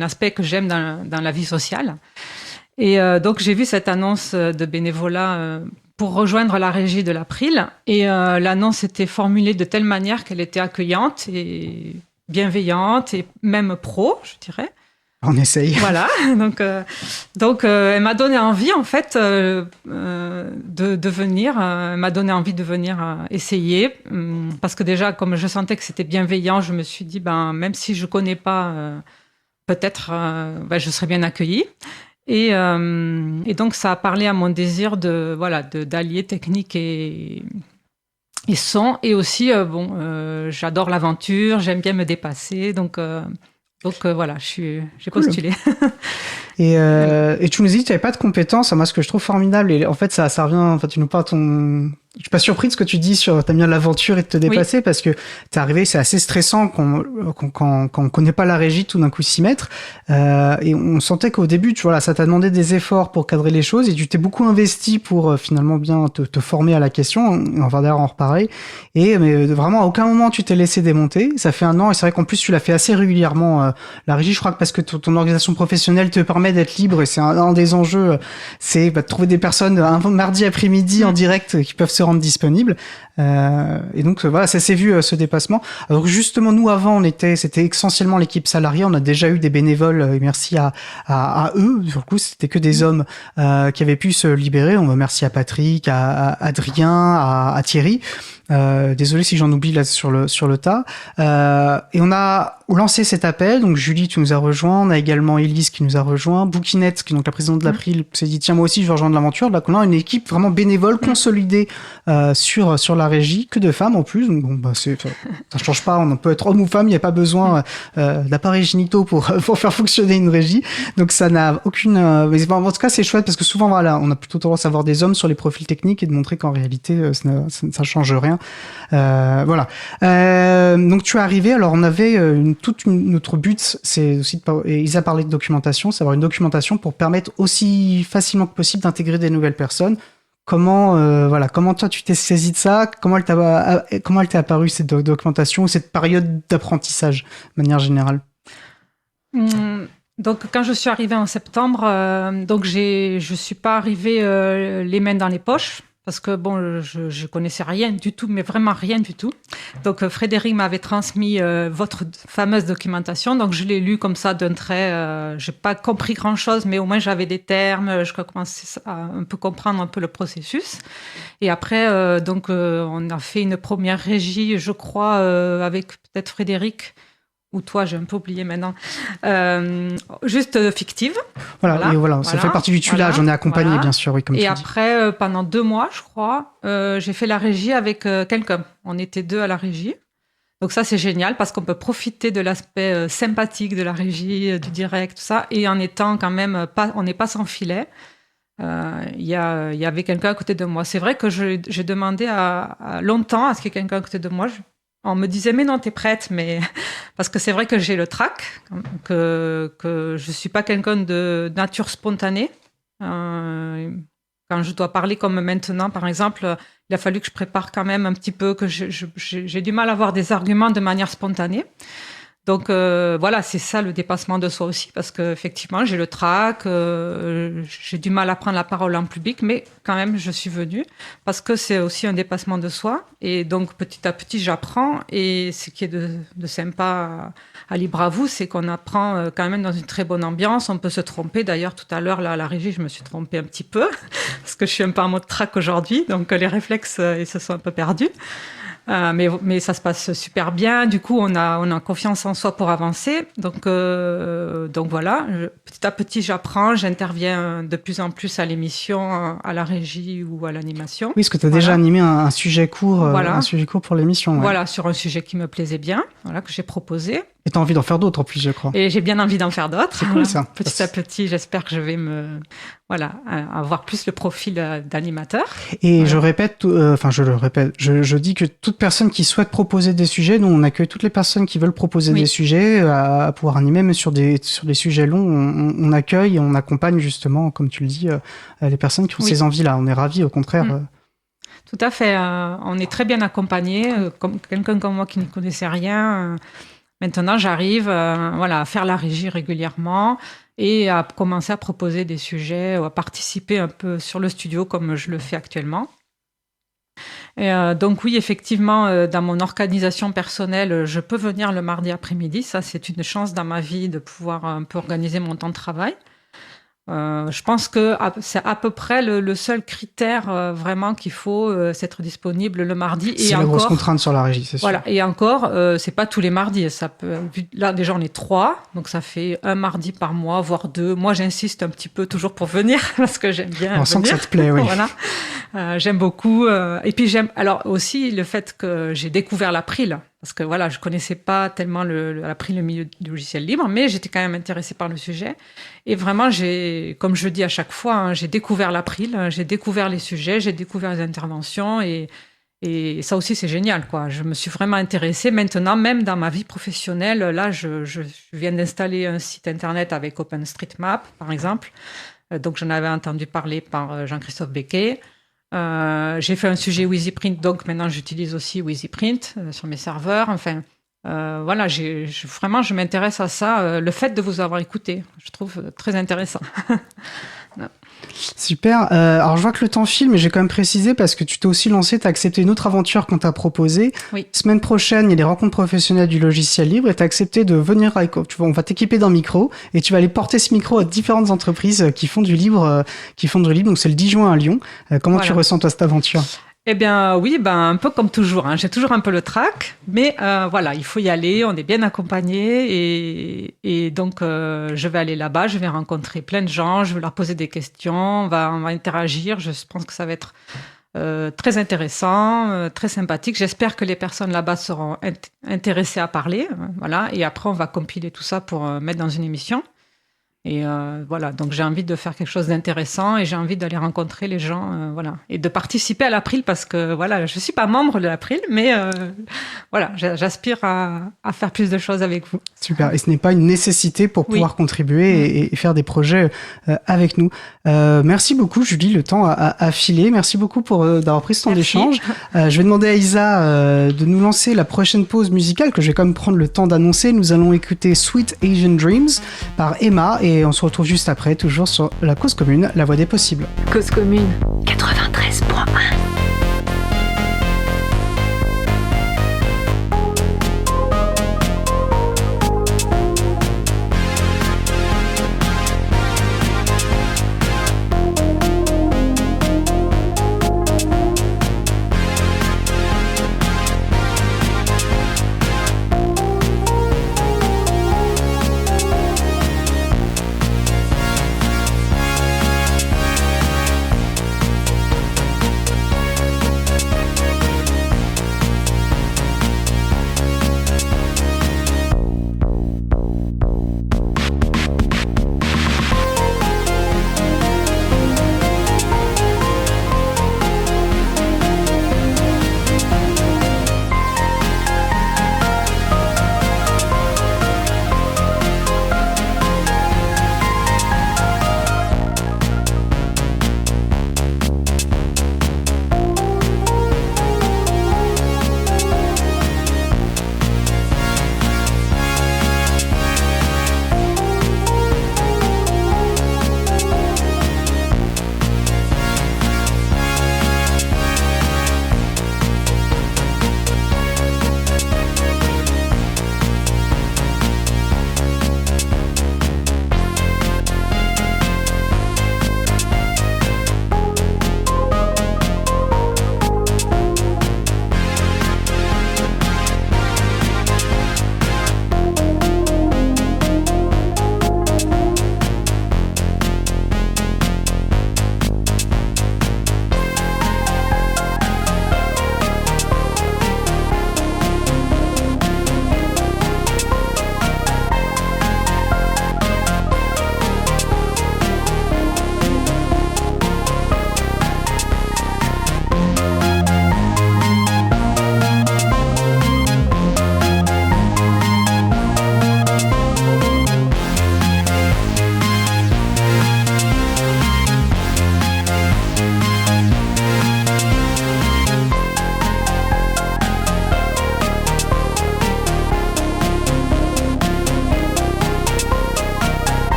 aspect que j'aime dans la vie sociale. Et donc, j'ai vu cette annonce de bénévolat pour rejoindre la régie de l'April. Et l'annonce était formulée de telle manière qu'elle était accueillante et bienveillante et même pro, je dirais. On essaye. Voilà, donc elle m'a donné envie en fait de venir. Elle m'a donné envie de venir essayer parce que déjà comme je sentais que c'était bienveillant, je me suis dit même si je connais pas, peut-être je serais bien accueillie. Et donc ça a parlé à mon désir d'allier technique et son et aussi j'adore l'aventure, j'aime bien me dépasser donc voilà, j'ai postulé. Et tu nous dis que tu n'avais pas de compétences. Moi, ce que je trouve formidable, et en fait, ça revient. Enfin, tu nous parles Je suis pas surpris de ce que tu dis sur t'aimes bien l'aventure et de te dépasser parce que t'es arrivé, c'est assez stressant quand on connaît pas la régie, tout d'un coup s'y mettre. Et on sentait qu'au début, ça t'a demandé des efforts pour cadrer les choses et tu t'es beaucoup investi pour finalement bien te former à la question. On va d'ailleurs en reparler. Mais vraiment, à aucun moment tu t'es laissé démonter. Ça fait 1 an et c'est vrai qu'en plus tu l'as fait assez régulièrement. La régie, je crois que parce que ton organisation professionnelle te permet d'être libre et c'est un des enjeux, c'est de trouver des personnes un mardi après-midi en direct qui peuvent se rendre disponibles. Et donc voilà, ça s'est vu ce dépassement. Alors justement, nous avant, c'était essentiellement l'équipe salariée. On a déjà eu des bénévoles et merci à eux. Sur le coup, c'était que des hommes qui avaient pu se libérer. On va merci à Patrick, à Adrien, à Thierry. Désolé si j'en oublie là sur le tas. Et on a lancé cet appel. Donc Julie, tu nous as rejoint. On a également Élise qui nous a rejoint. Bouquinette, qui est donc la présidente de l'April, s'est dit tiens moi aussi je vais rejoindre l'aventure. Là, on a une équipe vraiment bénévole consolidée sur la régie, que de femmes en plus. Donc ça change pas. On peut être homme ou femme. Il n'y a pas besoin d'appareils génitaux pour faire fonctionner une régie. Donc ça n'a aucune. Mais en tout cas c'est chouette parce que souvent on a plutôt tendance à voir des hommes sur les profils techniques et de montrer qu'en réalité ça change rien. Voilà. Donc tu es arrivé. Alors on avait notre but, c'est aussi et Isa parlait de documentation, c'est avoir une documentation pour permettre aussi facilement que possible d'intégrer des nouvelles personnes. Comment toi tu t'es saisi de ça? Comment elle t'est apparue cette documentation, cette période d'apprentissage de manière générale? Donc quand je suis arrivée en septembre, je suis pas arrivée les mains dans les poches. Parce que je connaissais rien du tout, mais vraiment rien du tout. Donc Frédéric m'avait transmis votre fameuse documentation, donc je l'ai lu comme ça d'un trait. J'ai pas compris grand chose, mais au moins j'avais des termes. Je commençais à un peu comprendre un peu le processus. Et après, on a fait une première régie, je crois, avec peut-être Frédéric. Ou toi, j'ai un peu oublié maintenant, juste fictive. Voilà, ça fait partie du tuilage, on est accompagné, bien sûr, oui, comme tu dis. Et après, pendant 2 mois, je crois, j'ai fait la régie avec quelqu'un. On était 2 à la régie. Donc ça, c'est génial parce qu'on peut profiter de l'aspect sympathique de la régie, du direct, tout ça, et en étant quand même, on n'est pas sans filet. Il y avait quelqu'un à côté de moi. C'est vrai que j'ai demandé longtemps à ce qu'il y ait quelqu'un à côté de moi. On me disait mais non t'es prête, mais parce que c'est vrai que j'ai le trac, que je suis pas quelqu'un de nature spontanée, Quand je dois parler comme maintenant, par exemple, il a fallu que je prépare quand même un petit peu, que j'ai du mal à avoir des arguments de manière spontanée. Donc voilà, c'est ça le dépassement de soi aussi, parce qu'effectivement, j'ai le trac, j'ai du mal à prendre la parole en public, mais quand même, je suis venue, parce que c'est aussi un dépassement de soi. Et donc, petit à petit, j'apprends. Et ce qui est de sympa à Libre à vous, c'est qu'on apprend quand même dans une très bonne ambiance. On peut se tromper. D'ailleurs, tout à l'heure, là, à la régie, je me suis trompée un petit peu, parce que je suis un peu en mode trac aujourd'hui, donc les réflexes, ils se sont un peu perdus. Mais ça se passe super bien. Du coup, on a confiance en soi pour avancer. Donc voilà, petit à petit, j'apprends. J'interviens de plus en plus à l'émission, à la régie ou à l'animation. Oui, parce que tu as déjà animé un sujet court, un sujet court pour l'émission. Ouais. Voilà, sur un sujet qui me plaisait bien, que j'ai proposé. Et tu as envie d'en faire d'autres en plus, je crois. Et j'ai bien envie d'en faire d'autres. C'est cool ça. Petit à petit, j'espère que je vais avoir plus le profil d'animateur. Et je dis que toute personne qui souhaite proposer des sujets, nous on accueille toutes les personnes qui veulent proposer des sujets, à pouvoir animer, même sur des sujets longs, on accueille et on accompagne justement, comme tu le dis, les personnes qui ont ces envies-là. On est ravis, au contraire. Tout à fait. On est très bien accompagnés. Comme quelqu'un comme moi qui n'y connaissait rien. Maintenant, j'arrive à faire la régie régulièrement et à commencer à proposer des sujets, ou à participer un peu sur le studio comme je le fais actuellement. Et donc oui, effectivement, dans mon organisation personnelle, je peux venir le mardi après-midi. Ça, c'est une chance dans ma vie de pouvoir un peu organiser mon temps de travail. Je pense que c'est à peu près le seul critère vraiment qu'il faut, c'est être disponible le mardi. C'est la grosse contrainte sur la régie, c'est sûr. Voilà, et encore, c'est pas tous les mardis. Ça peut, là, déjà, on est 3, donc ça fait un mardi par mois, voire 2. Moi, j'insiste un petit peu toujours pour venir, parce que j'aime bien venir. Sent que ça te plaît, oui. Voilà. J'aime beaucoup. Et puis, j'aime alors aussi le fait que j'ai découvert l'April. Parce que voilà, je connaissais pas tellement l'April, le milieu du logiciel libre, mais j'étais quand même intéressée par le sujet. Et vraiment, comme je dis à chaque fois, j'ai découvert l'April, j'ai découvert les sujets, j'ai découvert les interventions, et ça aussi, c'est génial, quoi. Je me suis vraiment intéressée. Maintenant, même dans ma vie professionnelle, là, je viens d'installer un site internet avec OpenStreetMap, par exemple. Donc, j'en avais entendu parler par Jean-Christophe Becquet. J'ai fait un sujet WheezyPrint, donc maintenant j'utilise aussi WheezyPrint sur mes serveurs. Enfin, voilà, vraiment, je m'intéresse à ça. Le fait de vous avoir écouté, je trouve très intéressant. Super. Alors, je vois que le temps file, mais j'ai quand même précisé parce que tu t'es aussi lancé, tu as accepté une autre aventure qu'on t'a proposée. Oui. Semaine prochaine, il y a les rencontres professionnelles du logiciel libre et tu as accepté de venir avec, on va t'équiper d'un micro et tu vas aller porter ce micro à différentes entreprises qui font du libre, Donc, c'est le 10 juin à Lyon. Comment tu ressens, toi, cette aventure? Eh bien, oui, un peu comme toujours. J'ai toujours un peu le trac, mais voilà, il faut y aller. On est bien accompagnés et donc je vais aller là-bas. Je vais rencontrer plein de gens. Je vais leur poser des questions. On va interagir. Je pense que ça va être très intéressant, très sympathique. J'espère que les personnes là-bas seront intéressées à parler. Voilà. Et après, on va compiler tout ça pour mettre dans une émission. Et voilà, donc j'ai envie de faire quelque chose d'intéressant et j'ai envie d'aller rencontrer les gens, et de participer à l'April parce que voilà, je suis pas membre de l'April, mais voilà, j'aspire à faire plus de choses avec vous. Super, et ce n'est pas une nécessité pour pouvoir contribuer et faire des projets avec nous. Merci beaucoup, Julie, le temps a filé. Merci beaucoup d'avoir pris ce temps d'échange. Je vais demander à Isa de nous lancer la prochaine pause musicale que je vais quand même prendre le temps d'annoncer. Nous allons écouter Sweet Asian Dreams par Emma et on se retrouve juste après, toujours sur la Cause Commune, la voix des possibles. Cause Commune 93.1.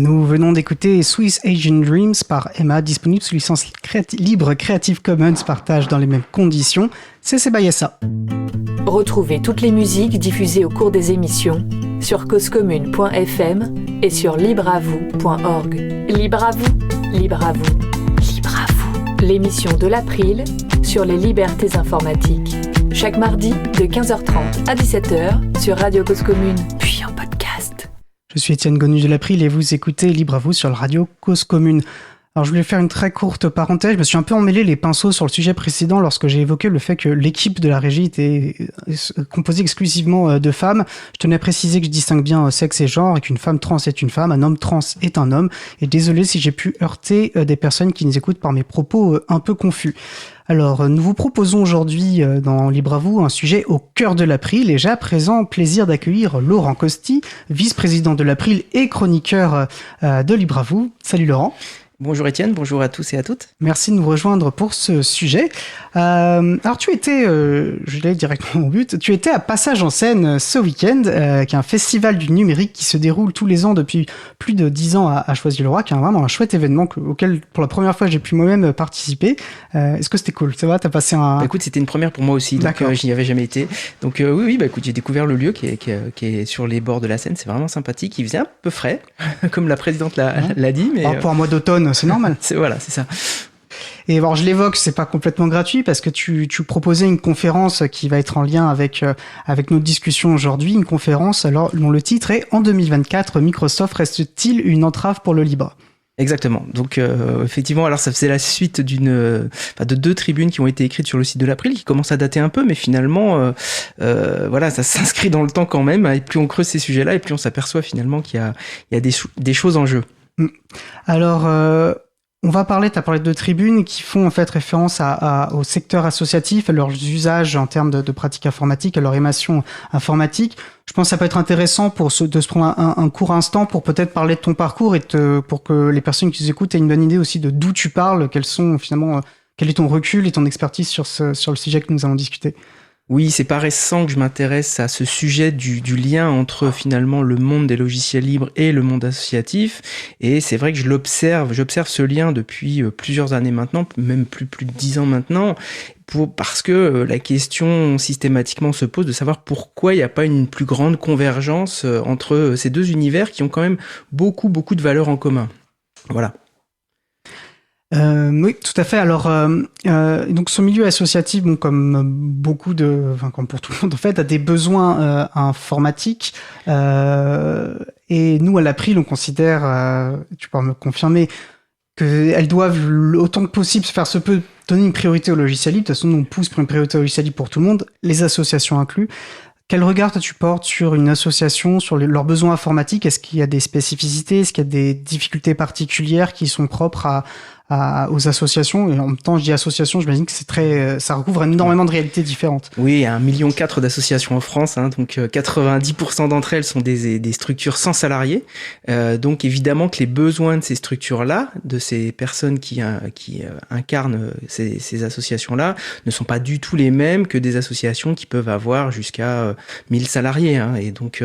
Nous venons d'écouter Swiss Asian Dreams par Emma, disponible sous licence libre Creative Commons, partage dans les mêmes conditions. C'est Sebayessa. Retrouvez toutes les musiques diffusées au cours des émissions sur causecommune.fm et sur libreavou.org. Libre à vous, libre à vous, libre à vous. L'émission de l'April sur les libertés informatiques. Chaque mardi de 15h30 à 17h sur Radio Cause Commune, puis en podcast. Je suis Étienne Gonu de l'April et vous écoutez Libre à vous sur le Radio Cause Commune. Alors je voulais faire une très courte parenthèse, je me suis un peu emmêlé les pinceaux sur le sujet précédent lorsque j'ai évoqué le fait que l'équipe de la régie était composée exclusivement de femmes. Je tenais à préciser que je distingue bien sexe et genre et qu'une femme trans est une femme, un homme trans est un homme. Et désolé si j'ai pu heurter des personnes qui nous écoutent par mes propos un peu confus. Alors, nous vous proposons aujourd'hui dans Libre à vous un sujet au cœur de l'April et j'ai à présent plaisir d'accueillir Laurent Costi, vice-président de l'April et chroniqueur de Libre à vous. Salut Laurent. Bonjour Étienne, bonjour à tous et à toutes. Merci de nous rejoindre pour ce sujet. Alors tu étais, je l'ai directement au but, tu étais à Passage en Scène ce week-end, qui est un festival du numérique qui se déroule tous les ans depuis plus de 10 ans à Choisy-le-Roi, qui est vraiment un chouette événement auquel pour la première fois j'ai pu moi-même participer. Est-ce que c'était cool? Ça va, t'as passé un... Bah écoute, c'était une première pour moi aussi, donc je n'y avais jamais été. Donc oui, bah écoute, j'ai découvert le lieu qui est sur les bords de la Seine, c'est vraiment sympathique, il faisait un peu frais, comme la présidente l'a dit. Mais alors, pour un mois d'automne, c'est normal. Voilà, c'est ça. Et alors je l'évoque, c'est pas complètement gratuit parce que tu proposais une conférence qui va être en lien avec notre discussion aujourd'hui, une conférence alors dont le titre est « En 2024, Microsoft reste-t-il une entrave pour le libre ?» Exactement. Donc effectivement, alors ça faisait la suite de 2 tribunes qui ont été écrites sur le site de l'April, qui commencent à dater un peu, mais finalement, voilà, ça s'inscrit dans le temps quand même. Et plus on creuse ces sujets-là, et plus on s'aperçoit finalement qu'il y a des choses en jeu. Alors, on va parler, tu as parlé de tribunes qui font en fait référence au secteur associatif, à leurs usages en termes de pratiques informatiques, à leur émation informatique. Je pense que ça peut être intéressant de se prendre un court instant pour peut-être parler de ton parcours et pour que les personnes qui nous écoutent aient une bonne idée aussi de d'où tu parles, quel est ton recul et ton expertise sur le sujet que nous allons discuter. Oui, c'est pas récent que je m'intéresse à ce sujet du lien entre finalement le monde des logiciels libres et le monde associatif. Et c'est vrai que j'observe ce lien depuis plusieurs années maintenant, même plus de 10 ans maintenant, parce que la question systématiquement se pose de savoir pourquoi il n'y a pas une plus grande convergence entre ces deux univers qui ont quand même beaucoup de valeurs en commun. Voilà. Oui, tout à fait. Alors, donc ce milieu associatif, bon, comme comme pour tout le monde en fait, a des besoins informatiques. Et nous, à l'April, on considère, tu peux me confirmer, qu'elles doivent autant que possible faire se peut donner une priorité au logiciel libre. De toute façon, on pousse pour une priorité au logiciel libre pour tout le monde, les associations inclus. Quel regard tu portes sur une association, sur leurs besoins informatiques? Est-ce qu'il y a des spécificités? Est-ce qu'il y a des difficultés particulières qui sont propres aux associations? Et en même temps, je dis association, j'imagine que ça recouvre énormément de réalités différentes. Oui, 1,4 million d'associations en France, donc 90% d'entre elles sont des structures sans salariés. Donc évidemment que les besoins de ces structures-là, de ces personnes qui incarnent ces associations-là, ne sont pas du tout les mêmes que des associations qui peuvent avoir jusqu'à 1000 salariés. Et donc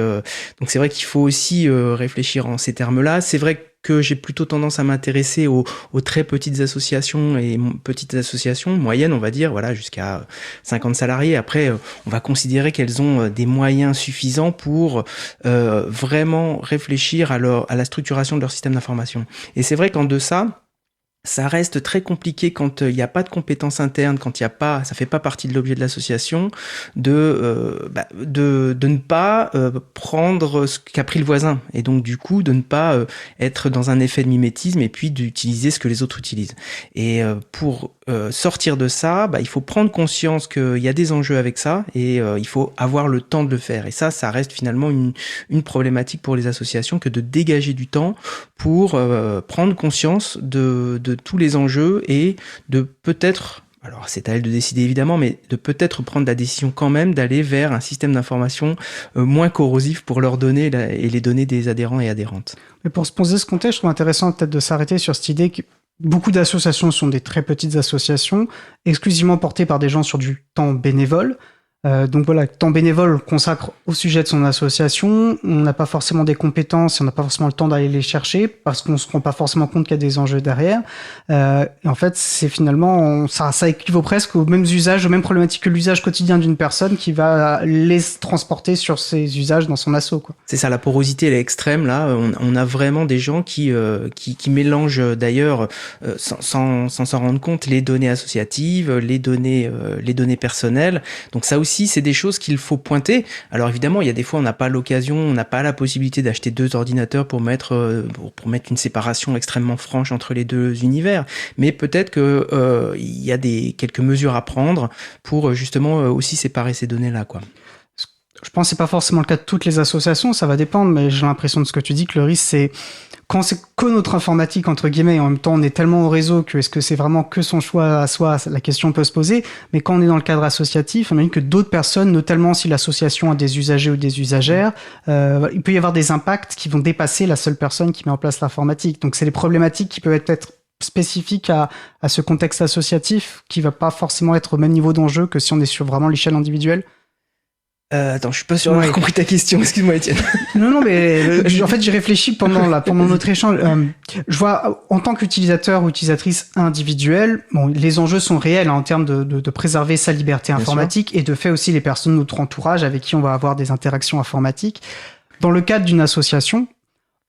c'est vrai qu'il faut aussi réfléchir en ces termes-là. C'est vrai que j'ai plutôt tendance à m'intéresser aux très petites associations et petites associations moyennes, on va dire, voilà, jusqu'à 50 salariés. Après, on va considérer qu'elles ont des moyens suffisants pour vraiment réfléchir à la structuration de leur système d'information. Et c'est vrai qu'en deçà, ça reste très compliqué quand il n'y a pas de compétences internes, quand ça fait pas partie de l'objet de l'association, de ne pas prendre ce qu'a pris le voisin, et donc du coup de ne pas être dans un effet de mimétisme et puis d'utiliser ce que les autres utilisent. Et pour sortir de ça, il faut prendre conscience qu'il y a des enjeux avec ça et il faut avoir le temps de le faire. Et ça reste finalement une problématique pour les associations que de dégager du temps pour prendre conscience de tous les enjeux et de peut-être, alors c'est à elle de décider évidemment, mais de peut-être prendre la décision quand même d'aller vers un système d'information moins corrosif pour leurs données et les données des adhérents et adhérentes. Mais pour se poser ce contexte, je trouve intéressant peut-être de s'arrêter sur cette idée que beaucoup d'associations sont des très petites associations, exclusivement portées par des gens sur du temps bénévole. Donc voilà, temps bénévole, on le consacre au sujet de son association. On n'a pas forcément des compétences, on n'a pas forcément le temps d'aller les chercher parce qu'on se rend pas forcément compte qu'il y a des enjeux derrière. Et en fait, c'est finalement, ça équivaut presque aux mêmes usages, aux mêmes problématiques que l'usage quotidien d'une personne qui va les transporter sur ses usages dans son asso, quoi. C'est ça, la porosité elle est extrême là. On a vraiment des gens qui mélangent d'ailleurs sans s'en rendre compte les données associatives, les données personnelles. Donc ça aussi, c'est des choses qu'il faut pointer. Alors évidemment, il y a des fois, on n'a pas l'occasion, on n'a pas la possibilité d'acheter 2 ordinateurs pour mettre une séparation extrêmement franche entre les 2 univers. Mais peut-être que il y a quelques mesures à prendre pour justement aussi séparer ces données-là, quoi. Je pense que c'est pas forcément le cas de toutes les associations, ça va dépendre, mais j'ai l'impression de ce que tu dis que le risque, c'est quand c'est que notre informatique, entre guillemets, et en même temps on est tellement au réseau que est-ce que c'est vraiment que son choix à soi, la question peut se poser, mais quand on est dans le cadre associatif, on imagine que d'autres personnes, notamment si l'association a des usagers ou des usagères, il peut y avoir des impacts qui vont dépasser la seule personne qui met en place l'informatique. Donc c'est des problématiques qui peuvent être spécifiques à ce contexte associatif, qui va pas forcément être au même niveau d'enjeu que si on est sur vraiment l'échelle individuelle. Attends, je suis pas sûr d'avoir compris ta question. Excuse-moi, Étienne. Non, mais en fait, j'y réfléchis pendant notre échange. Je vois, en tant qu'utilisateur ou utilisatrice individuelle, bon, les enjeux sont réels, hein, en termes de préserver sa liberté informatique et de fait aussi les personnes de notre entourage avec qui on va avoir des interactions informatiques. Dans le cadre d'une association,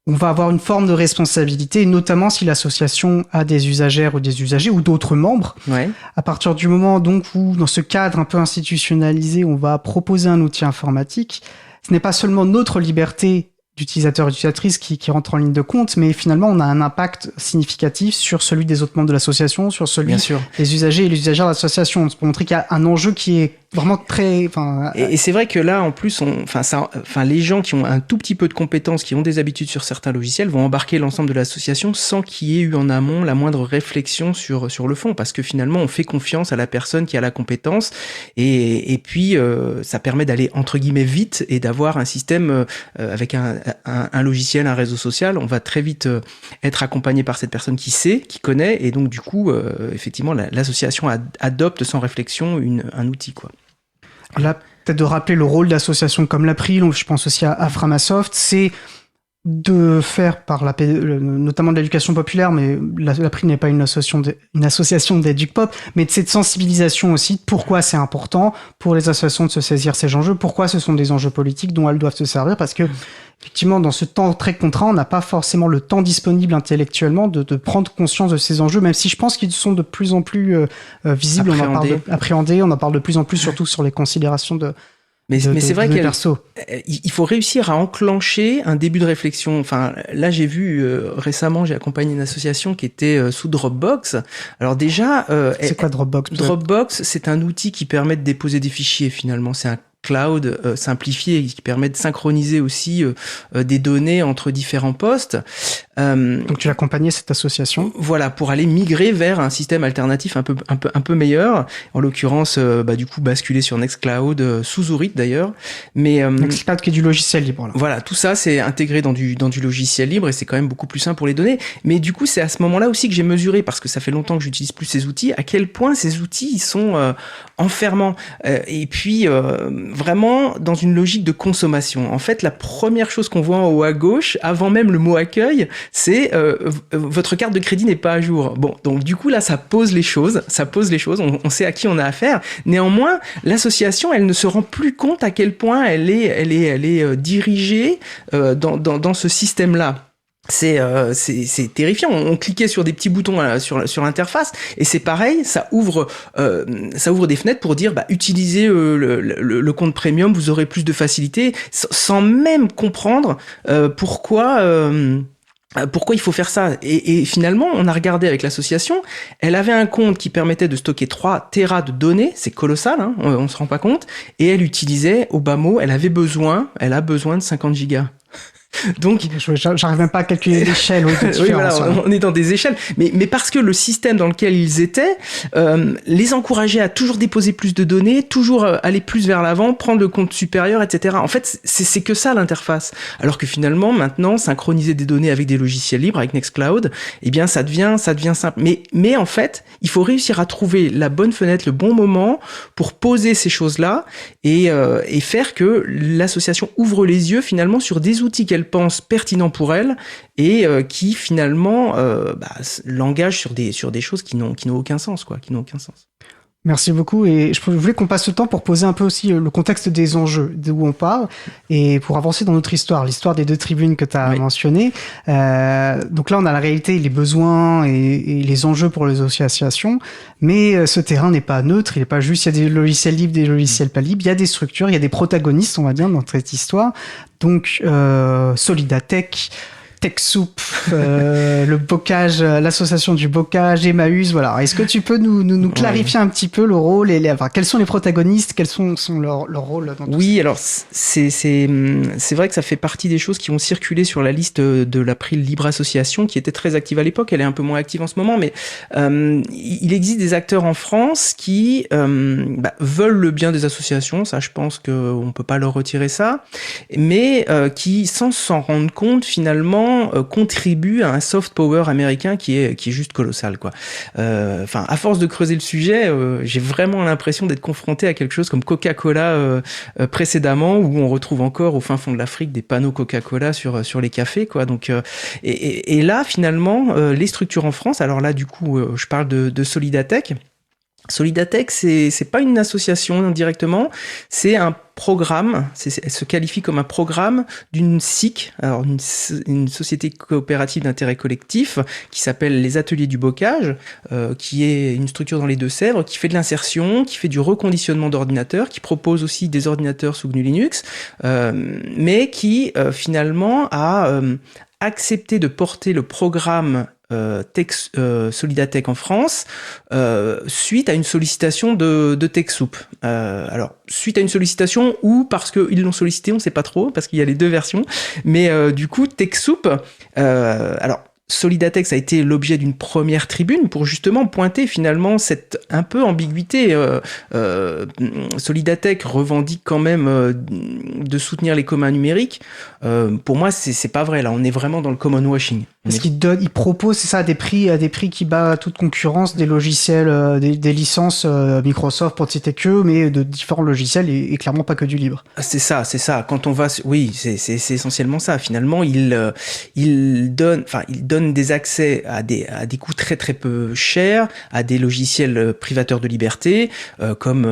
on va avoir une forme de responsabilité, notamment si l'association a des usagères ou des usagers ou d'autres membres. Ouais. À partir du moment donc où, dans ce cadre un peu institutionnalisé, on va proposer un outil informatique, ce n'est pas seulement notre liberté d'utilisateur et d'utilisatrice qui rentre en ligne de compte, mais finalement on a un impact significatif sur celui des autres membres de l'association, sur celui des usagers et les usagères de l'association. C'est pour montrer qu'il y a un enjeu qui est vraiment très... Et c'est vrai que là, en plus, les gens qui ont un tout petit peu de compétences, qui ont des habitudes sur certains logiciels, vont embarquer l'ensemble de l'association sans qu'il y ait eu en amont la moindre réflexion sur le fond, parce que finalement, on fait confiance à la personne qui a la compétence, et puis ça permet d'aller entre guillemets vite et d'avoir un système avec un logiciel, un réseau social. On va très vite être accompagné par cette personne qui sait, qui connaît, et donc du coup, effectivement, l'association adopte sans réflexion un outil, quoi. Là, peut-être de rappeler le rôle d'associations comme l'April, je pense aussi à Framasoft, c'est de faire notamment de l'éducation populaire, mais l'April n'est pas une association d'éduc-pop, mais de cette sensibilisation aussi de pourquoi c'est important pour les associations de se saisir ces enjeux, pourquoi ce sont des enjeux politiques dont elles doivent se servir, parce que effectivement, dans ce temps très contraint, on n'a pas forcément le temps disponible intellectuellement de prendre conscience de ces enjeux, même si je pense qu'ils sont de plus en plus visibles, appréhendés, on en parle de plus en plus, surtout sur les considérations Mais c'est vrai qu'il faut réussir à enclencher un début de réflexion. Enfin, là, j'ai vu récemment, j'ai accompagné une association qui était sous Dropbox. Alors déjà, c'est quoi Dropbox ? Dropbox, c'est un outil qui permet de déposer des fichiers. Finalement, c'est un cloud simplifié qui permet de synchroniser aussi des données entre différents postes. Donc tu as accompagné cette association ? Voilà, pour aller migrer vers un système alternatif un peu meilleur. En l'occurrence, du coup, basculer sur Nextcloud, sous Orit d'ailleurs. Mais Nextcloud qui est du logiciel libre. Là. Voilà, tout ça c'est intégré dans du logiciel libre et c'est quand même beaucoup plus simple pour les données. Mais du coup, c'est à ce moment-là aussi que j'ai mesuré, parce que ça fait longtemps que j'utilise plus ces outils, à quel point ces outils ils sont enfermants. Et puis vraiment dans une logique de consommation. En fait, la première chose qu'on voit en haut à gauche, avant même le mot accueil, c'est votre carte de crédit n'est pas à jour. Bon, donc du coup là, ça pose les choses. On sait à qui on a affaire. Néanmoins, l'association, elle ne se rend plus compte à quel point elle est dirigée dans ce système-là. C'est terrifiant. On cliquait sur des petits boutons sur l'interface et c'est pareil, ça ouvre des fenêtres pour dire utilisez le compte premium, vous aurez plus de facilité, sans même comprendre pourquoi il faut faire ça. Et finalement, on a regardé avec l'association, elle avait un compte qui permettait de stocker 3 téras de données, c'est colossal, hein, on se rend pas compte, et elle utilisait, au bas mot, elle a besoin de 50 gigas. Donc, j'arrive même pas à calculer l'échelle. Oui, voilà, on est dans des échelles, mais parce que le système dans lequel ils étaient les encourageait à toujours déposer plus de données, toujours aller plus vers l'avant, prendre le compte supérieur, etc. En fait, c'est que ça l'interface. Alors que finalement, maintenant, synchroniser des données avec des logiciels libres, avec Nextcloud, eh bien, ça devient simple. Mais en fait, il faut réussir à trouver la bonne fenêtre, le bon moment pour poser ces choses-là et faire que l'association ouvre les yeux finalement sur des outils qu'elle pense pertinents pour elle et qui finalement l'engagent sur des choses qui n'ont aucun sens, quoi, qui n'ont aucun sens. Merci beaucoup, et je voulais qu'on passe le temps pour poser un peu aussi le contexte des enjeux, d'où on parle, et pour avancer dans notre histoire des 2 tribunes que tu as mentionnées. Donc là, on a la réalité, les besoins et les enjeux pour les associations, mais ce terrain n'est pas neutre, il n'est pas juste, il y a des logiciels libres, des logiciels pas libres, il y a des structures, il y a des protagonistes, on va dire, dans cette histoire. Donc, Solidatech, TechSoup, le bocage, l'association du bocage, Emmaüs, voilà. Est-ce que tu peux nous clarifier un petit peu le rôle et quels sont les protagonistes, quels sont leurs rôles dans tout ça ? Oui, alors c'est vrai que ça fait partie des choses qui ont circulé sur la liste de l'April Libre Association, qui était très active à l'époque. Elle est un peu moins active en ce moment, mais il existe des acteurs en France qui veulent le bien des associations. Ça, je pense qu'on peut pas leur retirer ça, mais qui, sans s'en rendre compte, finalement contribue à un soft power américain qui est juste colossal, quoi. À force de creuser le sujet, j'ai vraiment l'impression d'être confronté à quelque chose comme Coca-Cola précédemment, où on retrouve encore au fin fond de l'Afrique des panneaux Coca-Cola sur les cafés, quoi. Donc et là finalement les structures en France, alors là du coup je parle de Solidatech. Solidatech, c'est pas une association directement, c'est un programme, elle se qualifie comme un programme d'une SIC, alors une société coopérative d'intérêt collectif qui s'appelle les Ateliers du Bocage, qui est une structure dans les Deux-Sèvres, qui fait de l'insertion, qui fait du reconditionnement d'ordinateurs, qui propose aussi des ordinateurs sous GNU Linux, mais qui finalement a accepté de porter le programme Solidatech en France suite à une sollicitation de TechSoup. Alors suite à une sollicitation ou parce qu'ils l'ont sollicité, on ne sait pas trop, parce qu'il y a les 2 versions, mais du coup TechSoup, alors Solidatech, ça a été l'objet d'une première tribune pour justement pointer finalement cette un peu ambiguïté. Solidatech revendique quand même de soutenir les communs numériques. Pour moi, c'est pas vrai. Là, on est vraiment dans le common washing. Parce qu'il propose, c'est ça, à des prix qui bat toute concurrence des logiciels, des licences Microsoft pour citer que, mais de différents logiciels et clairement pas que du libre. C'est ça. Quand on va, oui, c'est essentiellement ça. Finalement, il donne des accès à des coûts très très peu chers à des logiciels privateurs de liberté, comme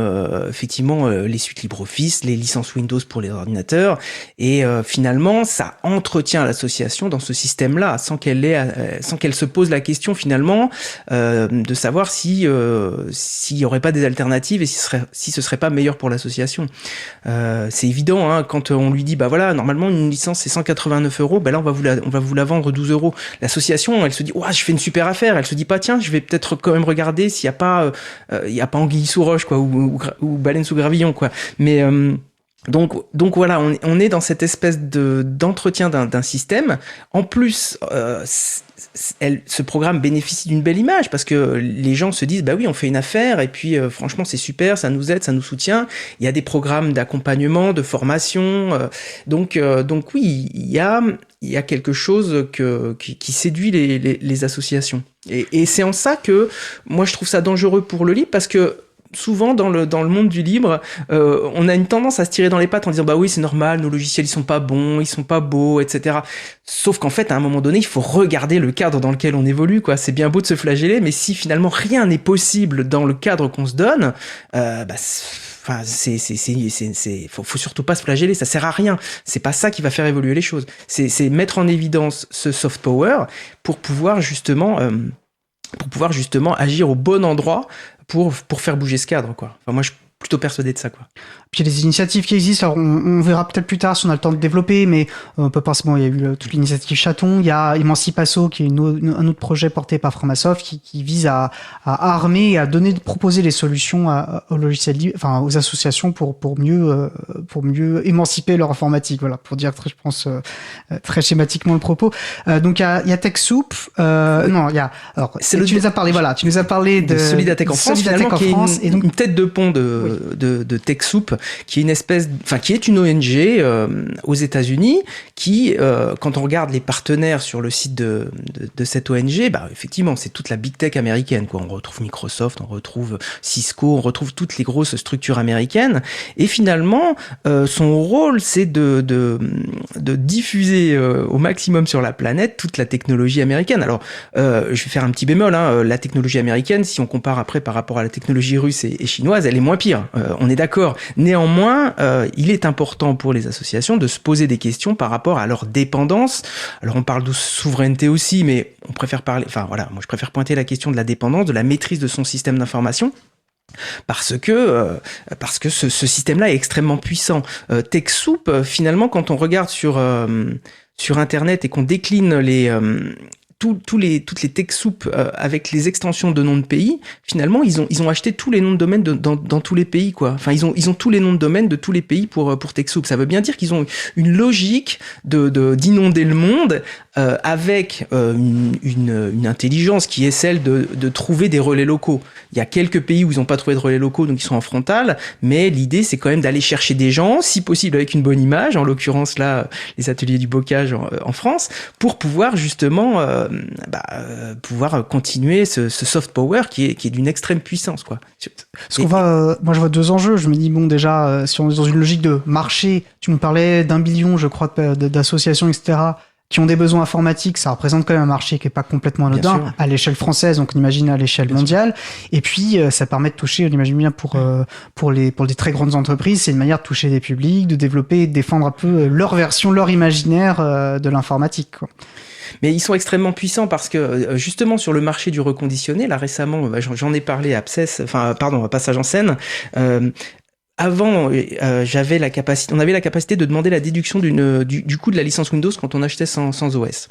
effectivement les suites LibreOffice, les licences Windows pour les ordinateurs, et finalement, ça entretient l'association dans ce système-là, sans qu'elle se pose la question finalement de savoir s'il y aurait pas des alternatives et si ce serait pas meilleur pour l'association. C'est évident, hein, quand on lui dit bah voilà, normalement une licence c'est 189 €, ben là on va vous la vendre 12 €. L'association, elle se dit je fais une super affaire, elle se dit pas tiens, je vais peut-être quand même regarder s'il y a pas anguille sous roche, quoi, ou baleine sous gravillon, quoi. Mais donc voilà, on est dans cette espèce d'entretien d'un système. En plus, ce programme bénéficie d'une belle image parce que les gens se disent bah oui, on fait une affaire et puis franchement c'est super, ça nous aide, ça nous soutient. Il y a des programmes d'accompagnement, de formation, donc oui, il y a quelque chose qui séduit les associations. Et c'est en ça que moi je trouve ça dangereux pour le libre, parce que souvent dans le monde du libre, on a une tendance à se tirer dans les pattes en disant bah oui, c'est normal, nos logiciels ils sont pas bons, ils sont pas beaux, etc. Sauf qu'en fait à un moment donné il faut regarder le cadre dans lequel on évolue, quoi. C'est bien beau de se flageller, mais si finalement rien n'est possible dans le cadre qu'on se donne, faut surtout pas se flageller, ça sert à rien. C'est pas ça qui va faire évoluer les choses. C'est mettre en évidence ce soft power pour pouvoir justement agir au bon endroit pour faire bouger ce cadre, quoi. Enfin, moi je suis plutôt persuadé de ça, quoi. Puis il y a des initiatives qui existent. Alors on verra peut-être plus tard si on a le temps de développer, mais on peut penser, il y a eu toute l'initiative Chaton, il y a Emancipasso qui est un autre projet porté par Framasoft qui vise à armer et à proposer des solutions aux logiciels libres, enfin aux associations pour mieux émanciper leur informatique. Voilà, pour dire je pense très schématiquement le propos. Donc il y a TechSoup. Non, il y a. Alors tu nous as parlé. Voilà, tu nous as parlé de Solidatech en France, finalement, qui est une tête de pont de TechSoup, qui est qui est une ONG aux États-Unis, qui, quand on regarde les partenaires sur le site de cette ONG, effectivement, c'est toute la big tech américaine, quoi. On retrouve Microsoft, on retrouve Cisco, on retrouve toutes les grosses structures américaines. Et finalement, son rôle, c'est de diffuser au maximum sur la planète toute la technologie américaine. Alors, je vais faire un petit bémol, la technologie américaine, si on compare après par rapport à la technologie russe et chinoise, elle est moins pire. On est d'accord. Néanmoins, il est important pour les associations de se poser des questions par rapport à leur dépendance. Alors, on parle de souveraineté aussi, mais on préfère parler, moi je préfère pointer la question de la dépendance, de la maîtrise de son système d'information. Parce que ce système-là est extrêmement puissant. TechSoup, finalement, quand on regarde sur Internet et qu'on décline toutes les TechSoup avec les extensions de noms de pays, finalement ils ont acheté tous les noms de domaine dans tous les pays, quoi. Enfin ils ont tous les noms de domaine de tous les pays pour TechSoup. Ça veut bien dire qu'ils ont une logique d'inonder le monde avec une intelligence qui est celle de trouver des relais locaux. Il y a quelques pays où ils n'ont pas trouvé de relais locaux, donc ils sont en frontal, mais l'idée c'est quand même d'aller chercher des gens, si possible avec une bonne image, en l'occurrence là les ateliers du bocage en France, pour pouvoir justement pouvoir continuer ce soft power qui est d'une extrême puissance, quoi. Moi je vois deux enjeux. Je me dis déjà si on est dans une logique de marché, tu nous parlais d'1 billion, je crois, d'associations, etc., qui ont des besoins informatiques, ça représente quand même un marché qui est pas complètement anodin à l'échelle française, donc on imagine à l'échelle mondiale. Et puis ça permet de toucher, on imagine bien pour des très grandes entreprises, c'est une manière de toucher des publics, de développer et de défendre un peu leur version, leur imaginaire de l'informatique, quoi. Mais ils sont extrêmement puissants parce que justement sur le marché du reconditionné, là récemment, j'en ai parlé à Passage en Scène. Avant, on avait la capacité de demander la déduction du coût de la licence Windows quand on achetait sans OS.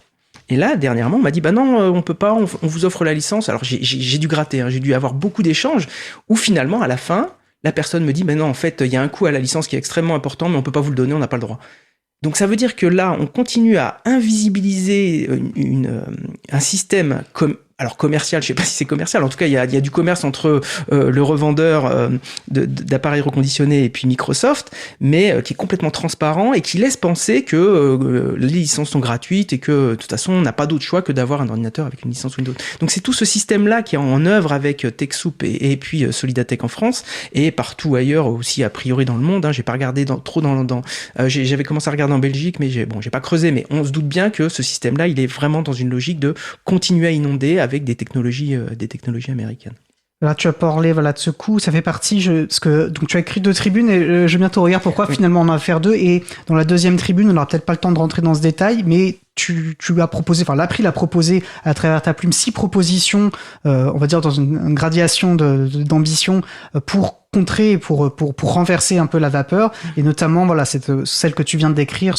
Et là, dernièrement, on m'a dit, non, on peut pas, on vous offre la licence. Alors j'ai dû gratter, j'ai dû avoir beaucoup d'échanges où finalement, à la fin, la personne me dit, non, en fait, il y a un coût à la licence qui est extrêmement important, mais on peut pas vous le donner, on n'a pas le droit. Donc ça veut dire que là, on continue à invisibiliser un système commercial, je sais pas si c'est commercial, en tout cas il y a du commerce entre le revendeur d'appareils reconditionnés et puis Microsoft, mais qui est complètement transparent et qui laisse penser que les licences sont gratuites et que de toute façon on n'a pas d'autre choix que d'avoir un ordinateur avec une licence Windows. Donc c'est tout ce système-là qui est en œuvre avec TechSoup et puis Solidatech en France et partout ailleurs aussi a priori dans le monde. J'ai pas regardé j'avais commencé à regarder en Belgique, mais j'ai pas creusé, mais on se doute bien que ce système-là il est vraiment dans une logique de continuer à inonder avec des technologies américaines. Là, tu as parlé de ce coup, ça fait partie, donc tu as écrit 2 tribunes et je bientôt regarde pourquoi finalement on en a fait 2 et dans la deuxième tribune, on n'aura peut-être pas le temps de rentrer dans ce détail, mais tu as proposé, l'April a proposé à travers ta plume 6 propositions, on va dire dans une gradation d'ambition pour contrer, pour renverser un peu la vapeur, et notamment celle que tu viens de décrire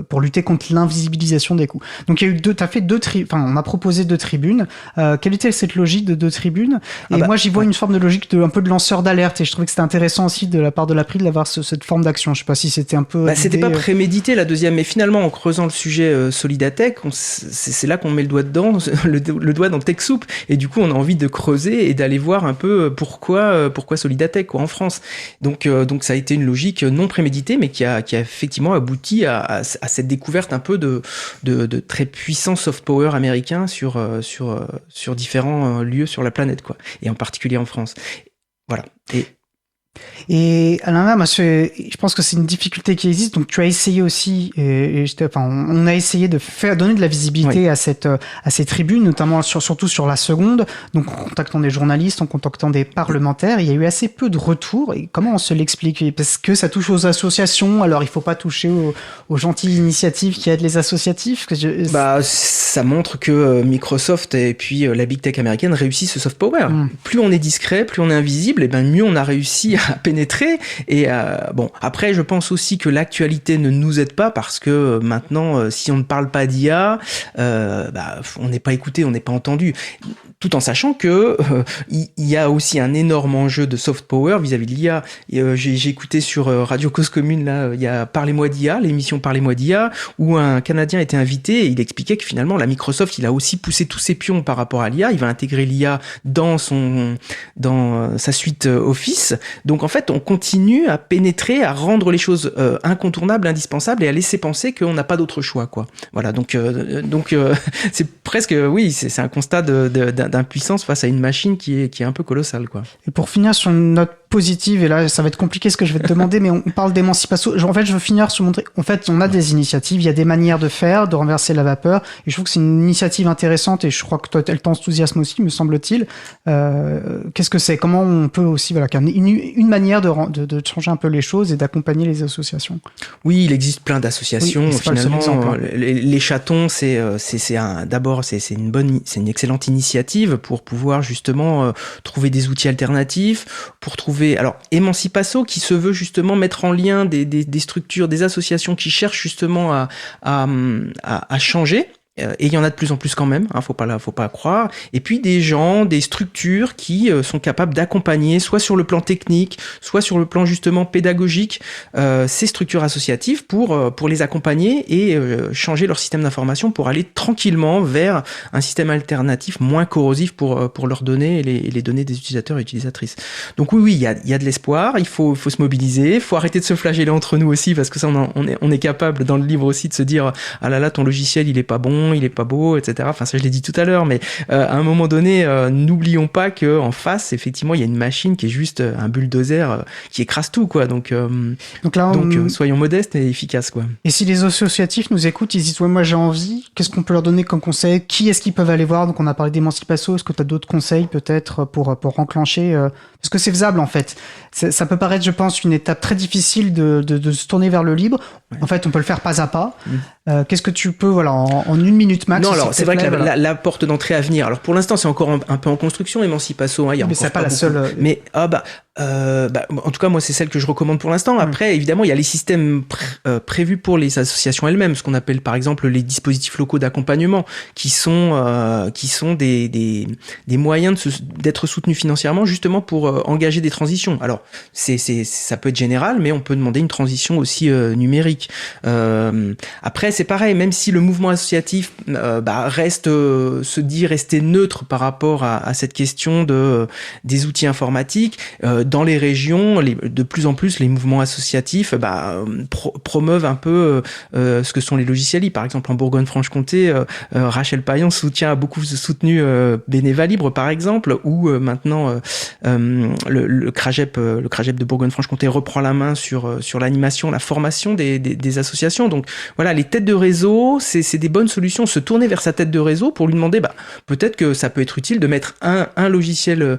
pour lutter contre l'invisibilisation des coûts. Donc il y a eu on a proposé 2 tribunes. Quelle était cette logique de 2 tribunes? Et moi j'y vois une forme de logique un peu de lanceur d'alerte, et je trouvais que c'était intéressant aussi de la part de l'April d'avoir cette forme d'action. Je sais pas si c'était un peu c'était pas prémédité la deuxième, mais finalement en creusant le sujet Solidatech, c'est là qu'on met le doigt dedans, le doigt dans TechSoup, et du coup on a envie de creuser et d'aller voir un peu pourquoi Solidatech en France. Donc ça a été une logique non préméditée, mais qui a effectivement abouti à cette découverte un peu de très puissant soft power américain sur différents lieux sur la planète, quoi, et en particulier en France. Voilà. Et Alain, je pense que c'est une difficulté qui existe. Donc tu as essayé aussi, on a essayé de donner de la visibilité à ces tribunes, notamment surtout sur la seconde. Donc en contactant des journalistes, en contactant des parlementaires, il y a eu assez peu de retours. Et comment on se l'explique? Parce que ça touche aux associations. Alors il faut pas toucher aux gentilles initiatives qui aident les associatifs. Ça montre que Microsoft et puis la big tech américaine réussissent ce soft power. Plus on est discret, plus on est invisible, et mieux on a réussi pénétrer. Et bon, après, je pense aussi que l'actualité ne nous aide pas parce que maintenant, si on ne parle pas d'IA, on n'est pas écouté, on n'est pas entendu. Tout en sachant que il y a aussi un énorme enjeu de soft power vis-à-vis de l'IA. J'ai écouté sur Radio Cause Commune, là, il y a Parlez-moi d'IA, l'émission Parlez-moi d'IA, où un Canadien était invité et il expliquait que finalement, la Microsoft, il a aussi poussé tous ses pions par rapport à l'IA. Il va intégrer l'IA dans sa suite Office. Donc, en fait, on continue à pénétrer, à rendre les choses incontournables, indispensables et à laisser penser qu'on n'a pas d'autre choix, quoi. Voilà. Donc, c'est presque, oui, c'est un constat d'impuissance face à une machine qui est un peu colossale, quoi. Et pour finir sur une note positive, et là ça va être compliqué ce que je vais te demander, mais on parle d'émancipation. En fait, je veux finir sur montrer. En fait, on a des initiatives, il y a des manières de faire, de renverser la vapeur, et je trouve que c'est une initiative intéressante, et je crois que toi, elle t'enthousiasme aussi, me semble-t-il. Qu'est-ce que c'est ? Comment on peut aussi, voilà, une manière de changer un peu les choses et d'accompagner les associations ? Oui, il existe plein d'associations. Oui, finalement, exemple, les chatons, c'est une excellente initiative pour pouvoir justement trouver des outils alternatifs, pour trouver. Alors, Emancipasso, qui se veut justement mettre en lien des structures, des associations qui cherchent justement à changer. Et il y en a de plus en plus quand même, faut pas croire. Et puis des gens, des structures qui sont capables d'accompagner, soit sur le plan technique, soit sur le plan justement pédagogique, ces structures associatives pour les accompagner et changer leur système d'information pour aller tranquillement vers un système alternatif moins corrosif pour leurs données et les données des utilisateurs et utilisatrices. Donc oui, il y a de l'espoir. Il faut se mobiliser. Il faut arrêter de se flageller entre nous aussi parce que ça, on est capable dans le livre aussi de se dire ah là là, ton logiciel il est pas bon, il est pas beau, etc. Enfin, ça, je l'ai dit tout à l'heure, mais à un moment donné, n'oublions pas qu'en face, effectivement, il y a une machine qui est juste un bulldozer qui écrase tout, quoi. Donc là, soyons modestes et efficaces, quoi. Et si les associatifs nous écoutent, ils disent ouais, moi j'ai envie, qu'est-ce qu'on peut leur donner comme conseil ? Qui est-ce qu'ils peuvent aller voir ? Donc on a parlé d'Emancipasso, est-ce que tu as d'autres conseils peut-être pour enclencher parce que c'est faisable en fait. Ça peut paraître, je pense, une étape très difficile de se tourner vers le libre. Ouais. En fait, on peut le faire pas à pas. Qu'est-ce que tu peux, voilà, en une minute max? Non, alors c'est vrai que la porte d'entrée à venir. Alors pour l'instant, c'est encore un peu en construction, Emancipasso. Il y a mais c'est pas la seule. Mais en tout cas, moi, c'est celle que je recommande pour l'instant. Après, évidemment, il y a les systèmes prévus pour les associations elles-mêmes, ce qu'on appelle par exemple les dispositifs locaux d'accompagnement, qui sont des moyens d'être soutenus financièrement, justement pour engager des transitions. Alors, ça peut être général, mais on peut demander une transition aussi numérique. Après, c'est pareil, même si le mouvement associatif se dit rester neutre par rapport à cette question des outils informatiques. Dans les régions, de plus en plus, les mouvements associatifs promeuvent un peu ce que sont les logiciels libres. Par exemple, en Bourgogne-Franche-Comté, Rachel Paillon a beaucoup soutenu Beneva Libre, par exemple, ou maintenant le CRAGEP de Bourgogne-Franche-Comté reprend la main sur l'animation, la formation des associations. Donc voilà, les têtes de réseau, c'est des bonnes solutions. Se tourner vers sa tête de réseau pour lui demander, peut-être que ça peut être utile de mettre un logiciel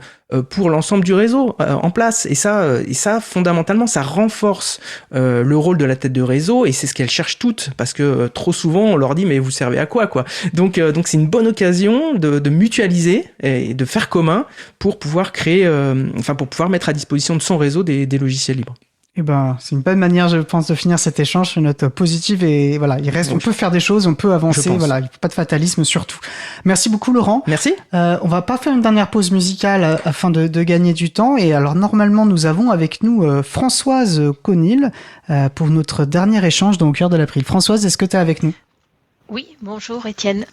pour l'ensemble du réseau en place. Et ça, fondamentalement, ça renforce le rôle de la tête de réseau, et c'est ce qu'elles cherchent toutes, parce que trop souvent, on leur dit, mais vous servez à quoi, quoi. Donc c'est une bonne occasion de mutualiser et de faire commun pour pouvoir créer, pour pouvoir mettre à disposition de son réseau des logiciels libres. Eh ben, c'est une bonne manière, je pense, de finir cet échange sur une note positive. Et voilà, on peut faire des choses, on peut avancer. Voilà, il n'y a pas de fatalisme surtout. Merci beaucoup, Laurent. Merci. On va pas faire une dernière pause musicale afin de gagner du temps. Et alors, normalement, nous avons avec nous Françoise Conil pour notre dernier échange dans Au cœur de l'April. Françoise, est-ce que tu es avec nous ? Oui, bonjour Étienne.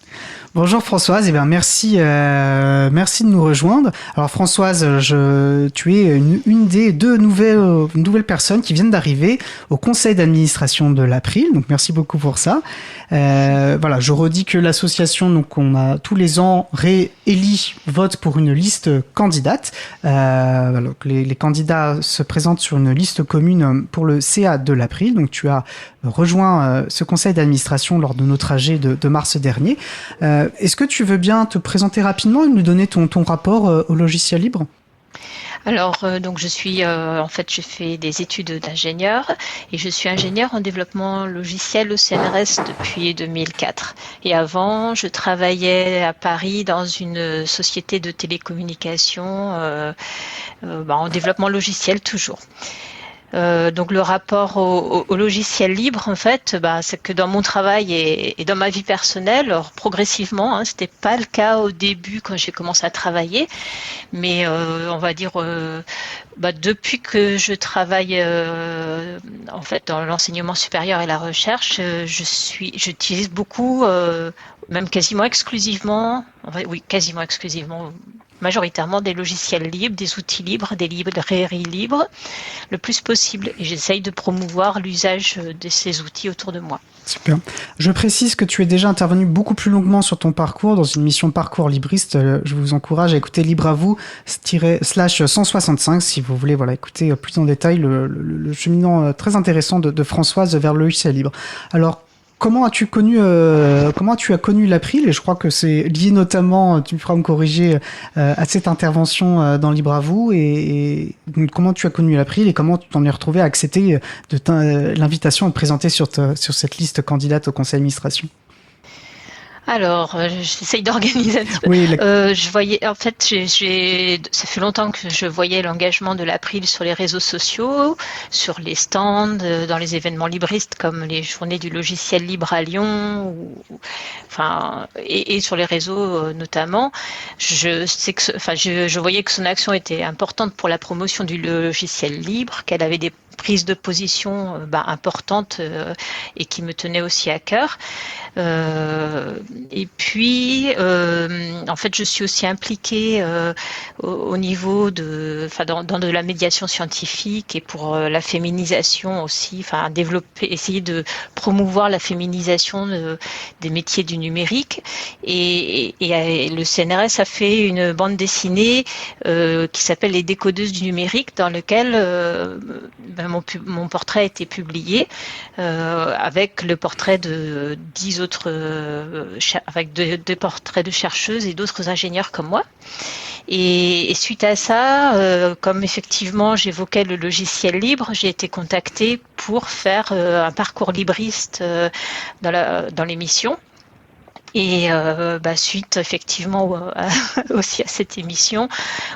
Bonjour Françoise, merci de nous rejoindre. Alors Françoise, tu es une des deux nouvelles personnes qui viennent d'arriver au conseil d'administration de l'April, donc merci beaucoup pour ça. Voilà, je redis que l'association, donc on a tous les ans vote pour une liste candidate. Donc les candidats se présentent sur une liste commune pour le CA de l'April. Donc tu as rejoint ce conseil d'administration lors de notre AG de mars dernier. Est-ce que tu veux bien te présenter rapidement et nous donner ton rapport au logiciel libre ? Alors, donc je suis, j'ai fait des études d'ingénieur et je suis ingénieur en développement logiciel au CNRS depuis 2004. Et avant, je travaillais à Paris dans une société de télécommunications en développement logiciel toujours. Donc le rapport au logiciel libre, en fait, c'est que dans mon travail et dans ma vie personnelle, alors, progressivement, c'était pas le cas au début quand j'ai commencé à travailler, mais on va dire depuis que je travaille en fait dans l'enseignement supérieur et la recherche, j'utilise beaucoup, même quasiment exclusivement, majoritairement des logiciels libres, des outils libres, des librairies libres, le plus possible. Et j'essaye de promouvoir l'usage de ces outils autour de moi. Super. Je précise que tu es déjà intervenu beaucoup plus longuement sur ton parcours dans une mission Parcours Libriste. Je vous encourage à écouter Libre à vous /165 si vous voulez écouter plus en détail le cheminement très intéressant de Françoise vers le logiciel libre. Alors, comment tu as connu l'April? Et je crois que c'est lié notamment, tu me feras me corriger, à cette intervention dans Libre à vous. Et comment tu as connu l'April et comment tu t'en es retrouvé à accepter l'invitation à te présenter sur cette liste candidate au conseil d'administration? Alors, j'essaye d'organiser un petit peu. Oui, je voyais, en fait, ça fait longtemps que je voyais l'engagement de l'April sur les réseaux sociaux, sur les stands, dans les événements libristes comme les journées du logiciel libre à Lyon, et sur les réseaux notamment. Je voyais que son action était importante pour la promotion du logiciel libre, qu'elle avait des prises de position importantes et qui me tenaient aussi à cœur. Et puis, en fait, je suis aussi impliquée au niveau dans de la médiation scientifique et pour la féminisation aussi, essayer de promouvoir la féminisation des métiers du numérique. Et le CNRS a fait une bande dessinée qui s'appelle Les décodeuses du numérique, dans lequel mon portrait a été publié avec le portrait de 10 autres, avec deux portraits de chercheuses et d'autres ingénieurs comme moi. Et suite à ça, comme effectivement j'évoquais le logiciel libre, j'ai été contactée pour faire un parcours libriste dans l'émission. Et suite effectivement aussi à cette émission,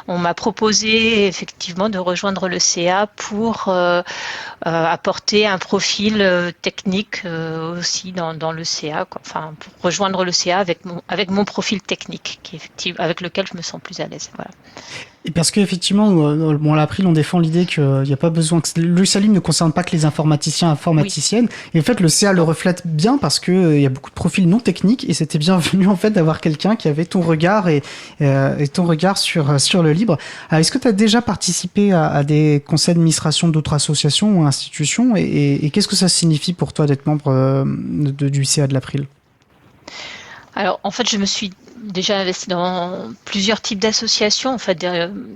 on m'a proposé effectivement de rejoindre le CA pour apporter un profil technique aussi dans le CA, pour rejoindre le CA avec mon profil technique, avec lequel je me sens plus à l'aise. Voilà. Et parce qu'effectivement, à l'April, on défend l'idée qu'il n'y a pas besoin que le logiciel libre ne concerne pas que les informaticiennes. Oui. Et en fait, le CA le reflète bien parce que il y a beaucoup de profils non techniques et c'était bienvenu en fait d'avoir quelqu'un qui avait ton regard et ton regard sur le libre. Alors, est-ce que tu as déjà participé à des conseils d'administration d'autres associations ou institutions et qu'est-ce que ça signifie pour toi d'être membre du CA de l'April? Alors, en fait, je me suis déjà investie dans plusieurs types d'associations, en fait,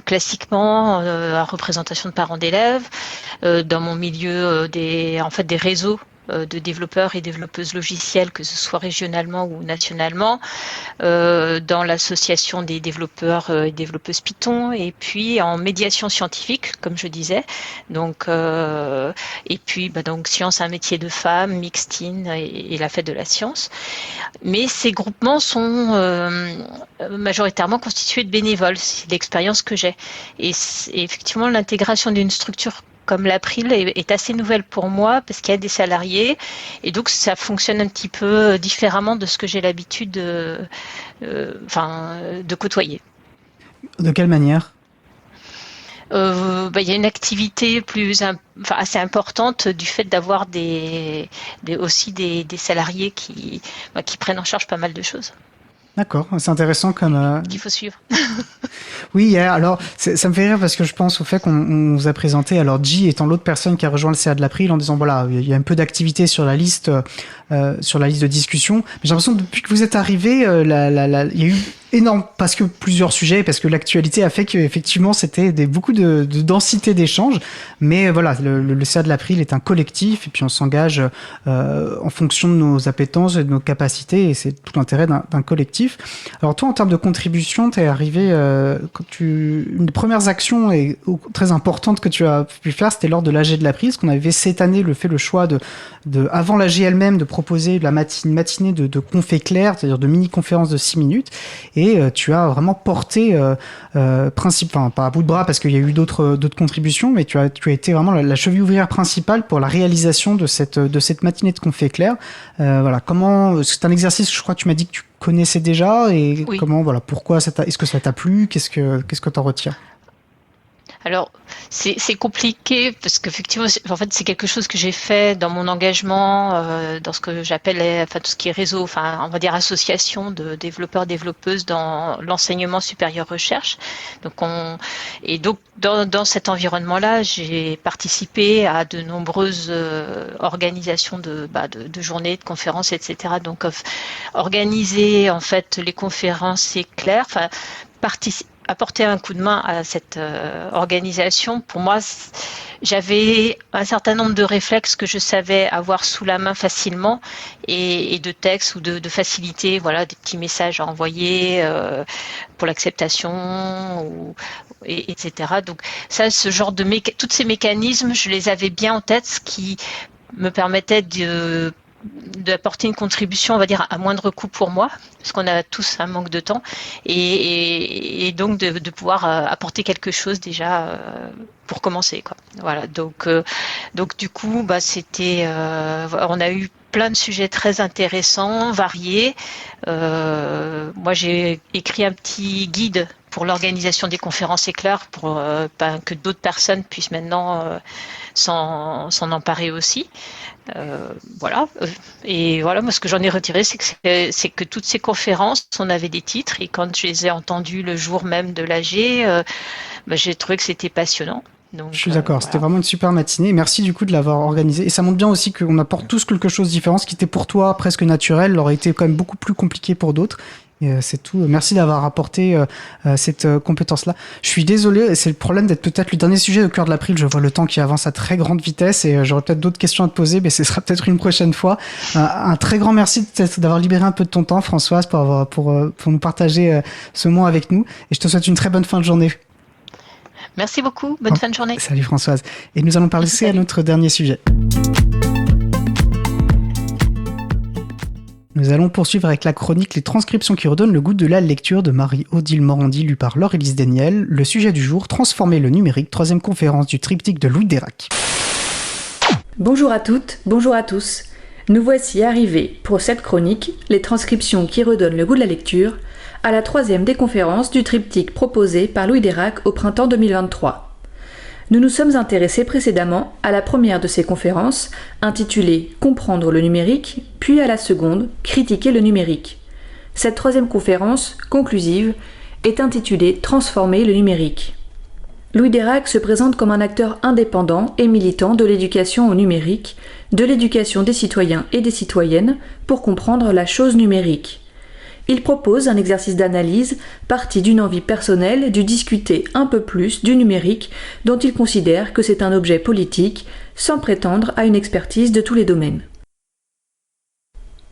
classiquement à représentation de parents d'élèves, dans mon milieu des réseaux de développeurs et développeuses logicielles, que ce soit régionalement ou nationalement, dans l'association des développeurs et développeuses Python, et puis en médiation scientifique, comme je disais. Donc, et puis, donc Science, un métier de femme, Mixtine et la fête de la science. Mais ces groupements sont majoritairement constitués de bénévoles. C'est l'expérience que j'ai. Et effectivement, l'intégration d'une structure comme l'April est assez nouvelle pour moi parce qu'il y a des salariés et donc ça fonctionne un petit peu différemment de ce que j'ai l'habitude de côtoyer. De quelle manière ? Il y a une activité assez importante du fait d'avoir aussi des salariés qui prennent en charge pas mal de choses. D'accord, c'est intéressant comme... qu'il faut suivre. Oui, alors ça me fait rire parce que je pense au fait qu'on vous a présenté, alors G étant l'autre personne qui a rejoint le CA de l'April en disant voilà, il y a un peu d'activité sur la liste de discussion, mais j'ai l'impression que depuis que vous êtes arrivé, il y a eu énorme, parce que plusieurs sujets, parce que l'actualité a fait qu'effectivement c'était beaucoup de densité d'échanges, mais voilà, le CA de l'April est un collectif et puis on s'engage en fonction de nos appétences et de nos capacités et c'est tout l'intérêt d'un collectif. Alors toi, en termes de contribution, t'es arrivé une des premières actions très importantes que tu as pu faire, c'était lors de l'AG de l'April, parce qu'on avait cette année fait le choix avant l'AG elle-même de proposer proposé une matinée de confs éclairs, c'est-à-dire de mini-conférences de 6 minutes, et tu as vraiment porté pas à bout de bras parce qu'il y a eu d'autres contributions, mais tu as été vraiment la cheville ouvrière principale pour la réalisation de cette matinée de confs éclairs. Voilà, c'est un exercice, je crois que tu m'as dit que tu connaissais déjà, et oui. Pourquoi est-ce que ça t'a plu, qu'est-ce que t'en retires? Alors, c'est compliqué parce qu'effectivement, en fait, c'est quelque chose que j'ai fait dans mon engagement, dans ce que j'appelle, tout ce qui est réseau, on va dire association de développeurs, développeuses dans l'enseignement supérieur recherche. Donc, dans cet environnement-là, j'ai participé à de nombreuses organisations de journées, de conférences, etc. Donc, organiser en fait les conférences, c'est clair. Apporter un coup de main à cette organisation, pour moi, j'avais un certain nombre de réflexes que je savais avoir sous la main facilement, et de textes ou de facilité, des petits messages à envoyer pour l'acceptation, etc. Donc ça, toutes ces mécanismes, je les avais bien en tête, ce qui me permettait d'apporter une contribution, on va dire, à moindre coût pour moi, parce qu'on a tous un manque de temps, et donc de pouvoir apporter quelque chose déjà pour commencer, quoi. Voilà. Donc du coup, on a eu plein de sujets très intéressants, variés. Moi, j'ai écrit un petit guide pour l'organisation des conférences éclairs, pour que d'autres personnes puissent maintenant s'en emparer aussi. Et voilà, moi ce que j'en ai retiré, c'est que toutes ces conférences, on avait des titres, et quand je les ai entendues le jour même de l'AG, j'ai trouvé que c'était passionnant. Donc, je suis d'accord, c'était vraiment une super matinée. Merci du coup de l'avoir organisée. Et ça montre bien aussi qu'on apporte tous quelque chose de différent. Ce qui était pour toi presque naturel aurait été quand même beaucoup plus compliqué pour d'autres. Et c'est tout. Merci d'avoir apporté cette compétence-là. Je suis désolé, c'est le problème d'être peut-être le dernier sujet au cœur de l'April. Je vois le temps qui avance à très grande vitesse, et j'aurais peut-être d'autres questions à te poser, mais ce sera peut-être une prochaine fois. Un très grand merci d'avoir libéré un peu de ton temps, Françoise, pour nous partager ce moment avec nous. Et je te souhaite une très bonne fin de journée. Merci beaucoup. Bonne fin de journée. Salut Françoise. Et nous allons passer à notre dernier sujet. Nous allons poursuivre avec la chronique Les transcriptions qui redonnent le goût de la lecture de Marie-Odile Morandi, lue par Laure-Élise Desniel. Le sujet du jour, transformer le numérique, 3e conférence du triptyque de Louis Dérac. Bonjour à toutes, bonjour à tous. Nous voici arrivés pour cette chronique, Les transcriptions qui redonnent le goût de la lecture, à la 3e des conférences du triptyque proposé par Louis Dérac au printemps 2023. Nous nous sommes intéressés précédemment à la première de ces conférences, intitulée « Comprendre le numérique », puis à la seconde « Critiquer le numérique ». Cette 3e conférence, conclusive, est intitulée « Transformer le numérique ». Louis Dérac se présente comme un acteur indépendant et militant de l'éducation au numérique, de l'éducation des citoyens et des citoyennes pour comprendre la chose numérique. Il propose un exercice d'analyse parti d'une envie personnelle de discuter un peu plus du numérique dont il considère que c'est un objet politique sans prétendre à une expertise de tous les domaines.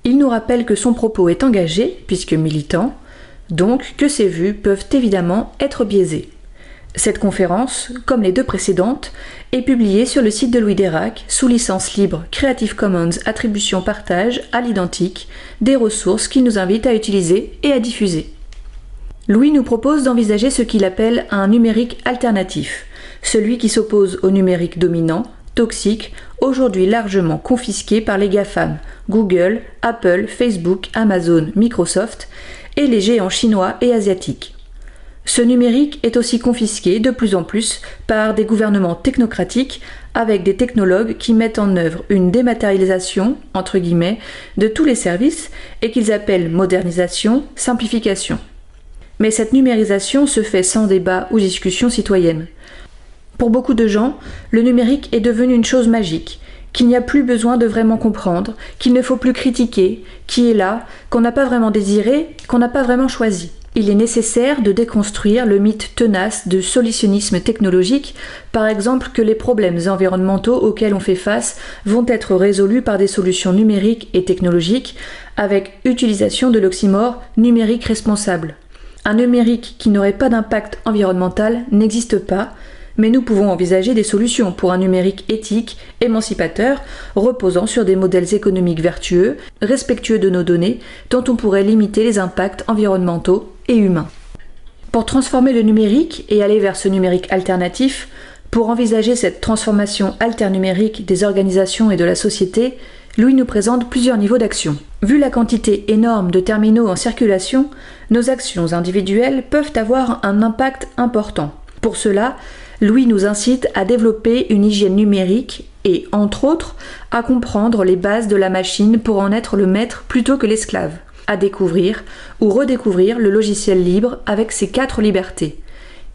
Il nous rappelle que son propos est engagé, puisque militant, donc que ses vues peuvent évidemment être biaisées. Cette conférence, comme les deux précédentes, est publiée sur le site de Louis Dérac sous licence libre Creative Commons Attribution Partage à l'identique, des ressources qu'il nous invite à utiliser et à diffuser. Louis nous propose d'envisager ce qu'il appelle un numérique alternatif, celui qui s'oppose au numérique dominant, toxique, aujourd'hui largement confisqué par les GAFAM, Google, Apple, Facebook, Amazon, Microsoft et les géants chinois et asiatiques. Ce numérique est aussi confisqué de plus en plus par des gouvernements technocratiques avec des technologues qui mettent en œuvre une dématérialisation, entre guillemets, de tous les services et qu'ils appellent modernisation, simplification. Mais cette numérisation se fait sans débat ou discussion citoyenne. Pour beaucoup de gens, le numérique est devenu une chose magique, qu'il n'y a plus besoin de vraiment comprendre, qu'il ne faut plus critiquer, qui est là, qu'on n'a pas vraiment désiré, qu'on n'a pas vraiment choisi. Il est nécessaire de déconstruire le mythe tenace de solutionnisme technologique, par exemple que les problèmes environnementaux auxquels on fait face vont être résolus par des solutions numériques et technologiques, avec utilisation de l'oxymore numérique responsable. Un numérique qui n'aurait pas d'impact environnemental n'existe pas, Mais nous pouvons envisager des solutions pour un numérique éthique, émancipateur, reposant sur des modèles économiques vertueux, respectueux de nos données, dont on pourrait limiter les impacts environnementaux et humains. Pour transformer le numérique et aller vers ce numérique alternatif, pour envisager cette transformation alternumérique des organisations et de la société, Louis nous présente plusieurs niveaux d'action. Vu la quantité énorme de terminaux en circulation, nos actions individuelles peuvent avoir un impact important. Pour cela, Louis nous incite à développer une hygiène numérique et, entre autres, à comprendre les bases de la machine pour en être le maître plutôt que l'esclave, à découvrir ou redécouvrir le logiciel libre avec ses 4 libertés.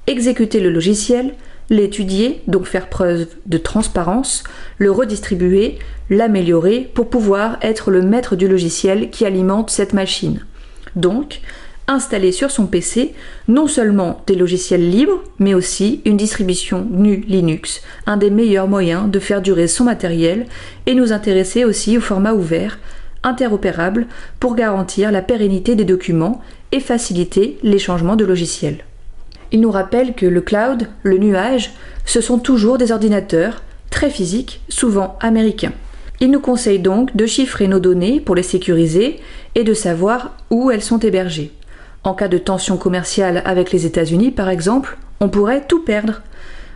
Exécuter le logiciel, l'étudier, donc faire preuve de transparence, le redistribuer, l'améliorer pour pouvoir être le maître du logiciel qui alimente cette machine. Donc, installer sur son PC non seulement des logiciels libres, mais aussi une distribution GNU Linux, un des meilleurs moyens de faire durer son matériel, et nous intéresser aussi au format ouvert, interopérable, pour garantir la pérennité des documents et faciliter les changements de logiciels. Il nous rappelle que le cloud, le nuage, ce sont toujours des ordinateurs, très physiques, souvent américains. Il nous conseille donc de chiffrer nos données pour les sécuriser et de savoir où elles sont hébergées. En cas de tension commerciale avec les États-Unis, par exemple, on pourrait tout perdre.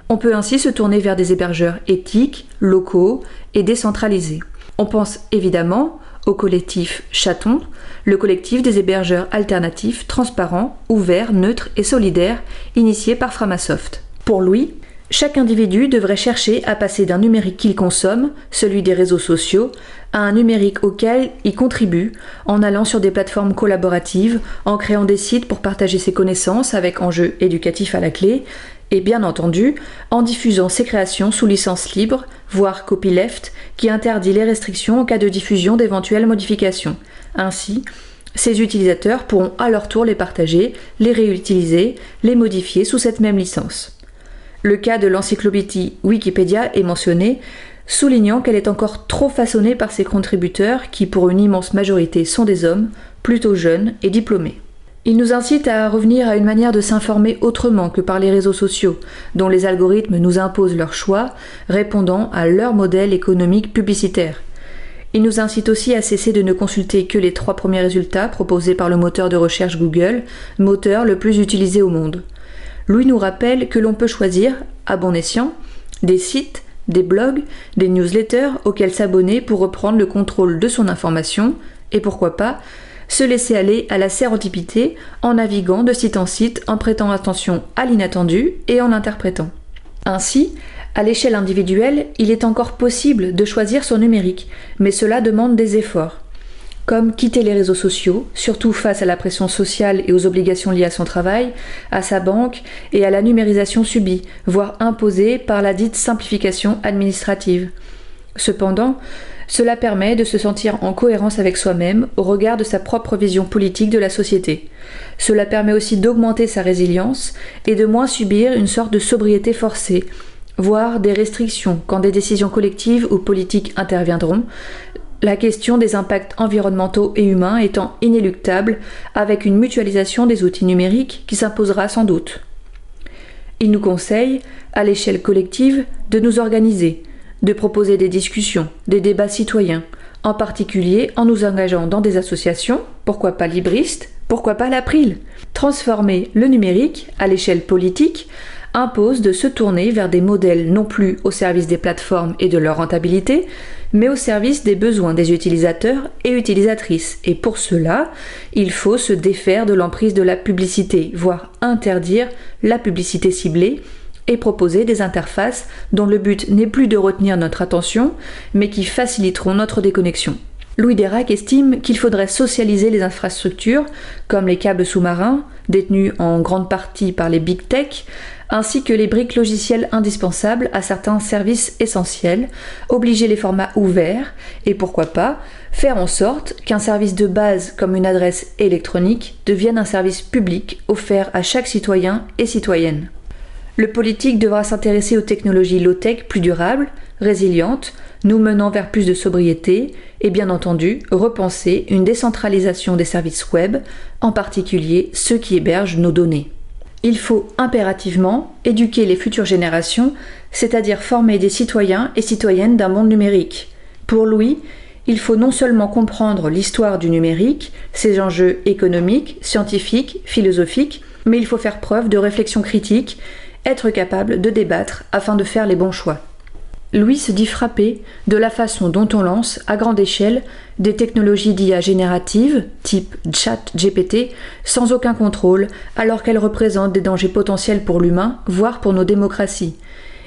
On peut ainsi se tourner vers des hébergeurs éthiques, locaux et décentralisés. On pense évidemment au collectif Chaton, le collectif des hébergeurs alternatifs, transparents, ouverts, neutres et solidaires, initié par Framasoft. Pour Louis, chaque individu devrait chercher à passer d'un numérique qu'il consomme, celui des réseaux sociaux, à un numérique auquel il contribue, en allant sur des plateformes collaboratives, en créant des sites pour partager ses connaissances avec enjeux éducatifs à la clé, et bien entendu, en diffusant ses créations sous licence libre, voire copyleft, qui interdit les restrictions en cas de diffusion d'éventuelles modifications. Ainsi, ces utilisateurs pourront à leur tour les partager, les réutiliser, les modifier sous cette même licence. Le cas de l'encyclopédie Wikipédia est mentionné, soulignant qu'elle est encore trop façonnée par ses contributeurs qui, pour une immense majorité, sont des hommes, plutôt jeunes et diplômés. Il nous incite à revenir à une manière de s'informer autrement que par les réseaux sociaux, dont les algorithmes nous imposent leurs choix, répondant à leur modèle économique publicitaire. Il nous incite aussi à cesser de ne consulter que les 3 premiers résultats proposés par le moteur de recherche Google, moteur le plus utilisé au monde. Louis nous rappelle que l'on peut choisir, à bon escient, des sites, des blogs, des newsletters auxquels s'abonner pour reprendre le contrôle de son information et pourquoi pas, se laisser aller à la sérendipité en naviguant de site en site en prêtant attention à l'inattendu et en l'interprétant. Ainsi, à l'échelle individuelle, il est encore possible de choisir son numérique, mais cela demande des efforts. Comme quitter les réseaux sociaux, surtout face à la pression sociale et aux obligations liées à son travail, à sa banque et à la numérisation subie, voire imposée par la dite simplification administrative. Cependant, cela permet de se sentir en cohérence avec soi-même au regard de sa propre vision politique de la société. Cela permet aussi d'augmenter sa résilience et de moins subir une sorte de sobriété forcée, voire des restrictions quand des décisions collectives ou politiques interviendront, la question des impacts environnementaux et humains étant inéluctable avec une mutualisation des outils numériques qui s'imposera sans doute. Il nous conseille, à l'échelle collective, de nous organiser, de proposer des discussions, des débats citoyens, en particulier en nous engageant dans des associations, pourquoi pas libristes, pourquoi pas l'April. Transformer le numérique, à l'échelle politique, impose de se tourner vers des modèles non plus au service des plateformes et de leur rentabilité, mais au service des besoins des utilisateurs et utilisatrices. Et pour cela, il faut se défaire de l'emprise de la publicité, voire interdire la publicité ciblée, et proposer des interfaces dont le but n'est plus de retenir notre attention, mais qui faciliteront notre déconnexion. Louis Dérac estime qu'il faudrait socialiser les infrastructures, comme les câbles sous-marins, détenus en grande partie par les big tech, ainsi que les briques logicielles indispensables à certains services essentiels, obliger les formats ouverts et pourquoi pas faire en sorte qu'un service de base comme une adresse électronique devienne un service public offert à chaque citoyen et citoyenne. Le politique devra s'intéresser aux technologies low-tech plus durables, résilientes, nous menant vers plus de sobriété et bien entendu repenser une décentralisation des services web, en particulier ceux qui hébergent nos données. Il faut impérativement éduquer les futures générations, c'est-à-dire former des citoyens et citoyennes d'un monde numérique. Pour Louis, il faut non seulement comprendre l'histoire du numérique, ses enjeux économiques, scientifiques, philosophiques, mais il faut faire preuve de réflexion critique, être capable de débattre afin de faire les bons choix. Louis se dit frappé de la façon dont on lance, à grande échelle, des technologies d'IA génératives, type ChatGPT, sans aucun contrôle, alors qu'elles représentent des dangers potentiels pour l'humain, voire pour nos démocraties.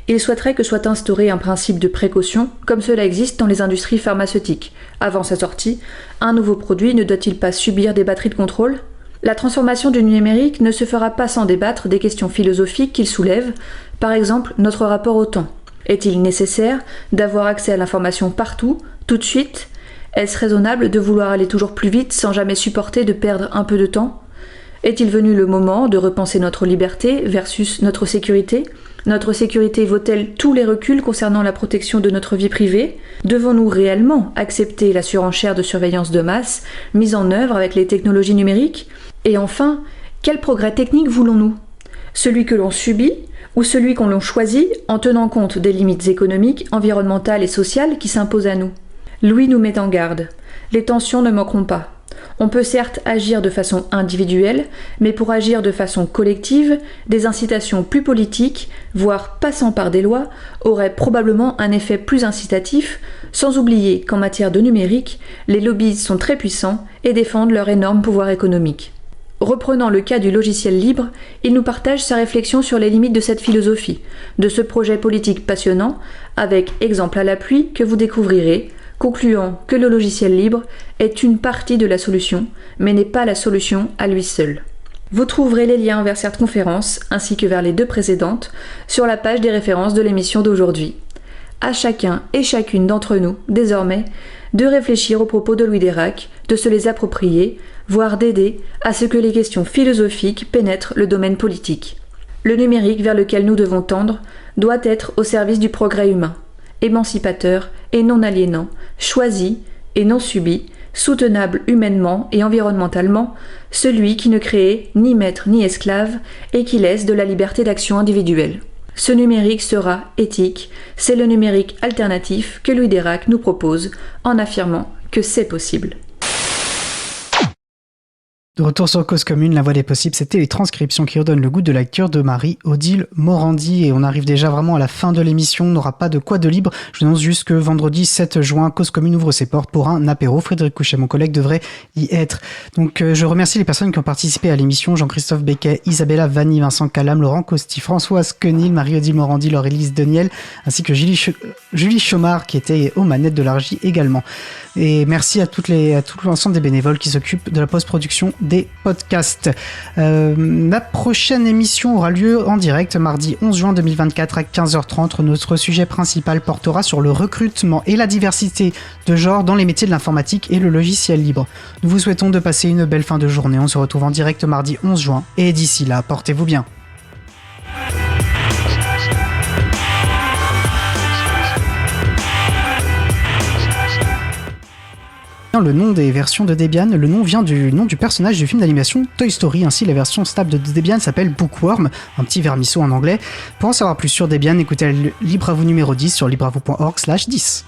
Il souhaiterait que soit instauré un principe de précaution, comme cela existe dans les industries pharmaceutiques. Avant sa sortie, un nouveau produit ne doit-il pas subir des batteries de contrôle ? La transformation du numérique ne se fera pas sans débattre des questions philosophiques qu'il soulève, par exemple notre rapport au temps. Est-il nécessaire d'avoir accès à l'information partout, tout de suite ? Est-ce raisonnable de vouloir aller toujours plus vite sans jamais supporter de perdre un peu de temps ? Est-il venu le moment de repenser notre liberté versus notre sécurité ? Notre sécurité vaut-elle tous les reculs concernant la protection de notre vie privée ? Devons-nous réellement accepter la surenchère de surveillance de masse mise en œuvre avec les technologies numériques ? Et enfin, quel progrès technique voulons-nous ? Celui que l'on subit ou celui qu'on l'on choisit en tenant compte des limites économiques, environnementales et sociales qui s'imposent à nous ? Louis nous met en garde. Les tensions ne manqueront pas. On peut certes agir de façon individuelle, mais pour agir de façon collective, des incitations plus politiques, voire passant par des lois, auraient probablement un effet plus incitatif, sans oublier qu'en matière de numérique, les lobbies sont très puissants et défendent leur énorme pouvoir économique. Reprenant le cas du logiciel libre, il nous partage sa réflexion sur les limites de cette philosophie, de ce projet politique passionnant, avec exemple à l'appui que vous découvrirez, concluant que le logiciel libre est une partie de la solution, mais n'est pas la solution à lui seul. Vous trouverez les liens vers cette conférence, ainsi que vers les 2 précédentes, sur la page des références de l'émission d'aujourd'hui. À chacun et chacune d'entre nous, désormais, de réfléchir aux propos de Louis Dérac, de se les approprier, voire d'aider à ce que les questions philosophiques pénètrent le domaine politique. Le numérique vers lequel nous devons tendre doit être au service du progrès humain, émancipateur et non aliénant, choisi et non subi, soutenable humainement et environnementalement, celui qui ne crée ni maître ni esclave et qui laisse de la liberté d'action individuelle. Ce numérique sera éthique, c'est le numérique alternatif que Louis Dérac nous propose en affirmant que c'est possible. De retour sur Cause Commune, la voie des possibles, c'était les transcriptions qui redonnent le goût de la lecture de Marie-Odile Morandi. Et on arrive déjà vraiment à la fin de l'émission, on n'aura pas de quoi de libre. Je vous annonce juste que vendredi 7 juin, Cause Commune ouvre ses portes pour un apéro. Frédéric Couchet, mon collègue, devrait y être. Donc je remercie les personnes qui ont participé à l'émission. Jean-Christophe Becquet, Isabella Vanni, Vincent Calam, Laurent Costi, Françoise Quenil, Marie-Odile Morandi, Laure-Élise Deniel, ainsi que Julie Chomard qui était aux manettes de la régie également. Et merci à tout l'ensemble des bénévoles qui s'occupent de la post-production des podcasts. La prochaine émission aura lieu en direct mardi 11 juin 2024 à 15h30. Notre sujet principal portera sur le recrutement et la diversité de genre dans les métiers de l'informatique et le logiciel libre. Nous vous souhaitons de passer une belle fin de journée. On se retrouve en direct mardi 11 juin et d'ici là, portez-vous bien. Le nom des versions de Debian, le nom vient du nom du personnage du film d'animation Toy Story. Ainsi, la version stable de Debian s'appelle Bookworm, un petit vermisseau en anglais. Pour en savoir plus sur Debian, écoutez Libre à vous numéro 10 sur libreavou.org/10.